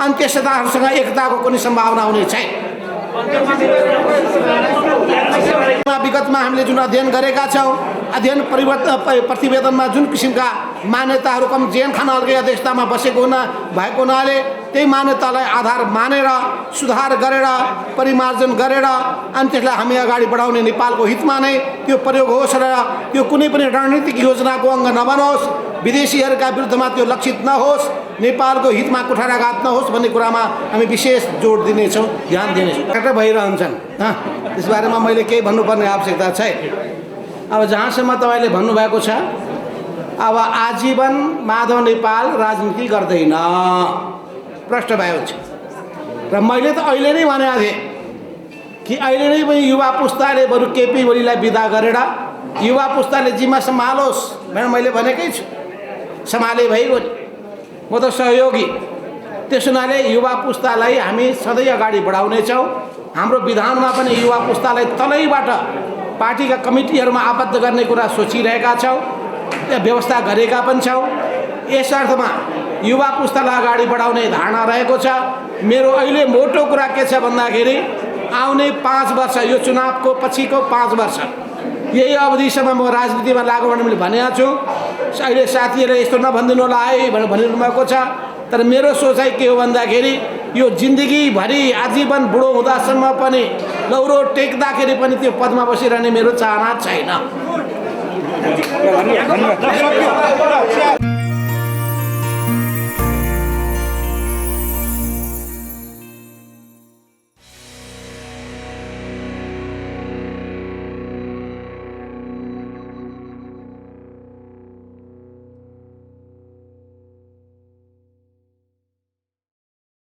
अन्त्यसत्ताहरूसँग एकताको कुनै सम्भावना हुने छैन। विगतमा हामीले जुन अध्ययन गरेका छौँ, अध्ययन प्रतिवेदनमा जुन किसिमका मान्यताहरू जेन खानालकै अध्यक्षतामा बसेको भएको हुनाले त्यही मान्यतालाई आधार मानेर सुधार गरेर परिमार्जन गरेर अनि त्यसलाई हामी अगाडि बढाउने नेपालको हितमा नै त्यो प्रयोग होस् र त्यो कुनै पनि रणनीतिक योजनाको अङ्ग नबनोस्, विदेशीहरूका विरुद्धमा त्यो लक्षित नहोस्, नेपालको हितमा कुठाराघात नहोस् भन्ने कुरामा हामी विशेष जोड दिनेछौँ, ध्यान दिनेछौँ। कता भइरहन्छन् त्यसबारेमा मैले केही भन्नुपर्ने आवश्यकता छैन। अब जहाँसम्म तपाईँले भन्नुभएको छ, अब आजीवन माधव नेपाल राजनीति गर्दैन प्रश्न भएको छ र मैले त अहिले नै भनेको थिएँ कि अहिले नै पनि युवा पुस्ताले बरु केपी ओलीलाई विदा गरेर युवा पुस्ताले जिम्मा सम्हालोस् भनेर मैले भनेकै छु। सम्हाले भइगयो, म त सहयोगी। त्यस हुनाले युवा पुस्तालाई हामी सधैँ अगाडि बढाउनेछौँ। हाम्रो विधानमा पनि युवा पुस्तालाई तलैबाट पार्टीका कमिटीहरूमा आबद्ध गर्ने कुरा सोचिरहेका छौँ। व्यवस्था गरेका पनि छौँ। यस अर्थमा युवा पुस्तालाई अगाडि बढाउने धारणा रहेको छ। मेरो अहिले मोटो कुरा के छ भन्दाखेरि आउने 5 वर्ष, यो चुनावको पछिको 5 वर्ष, यही अवधिसम्म म राजनीतिमा लागु गर्ने मैले भनेको छु। अहिले साथीहरूले यस्तो नभनिदिनु होला है भनेर भनिरहनु भएको छ। तर मेरो सोचाइ के हो भन्दाखेरि यो जिन्दगीभरि आजीवन बुढो हुँदासम्म पनि लौरो टेक्दाखेरि पनि त्यो पदमा बसिरहने मेरो चाहना छैन।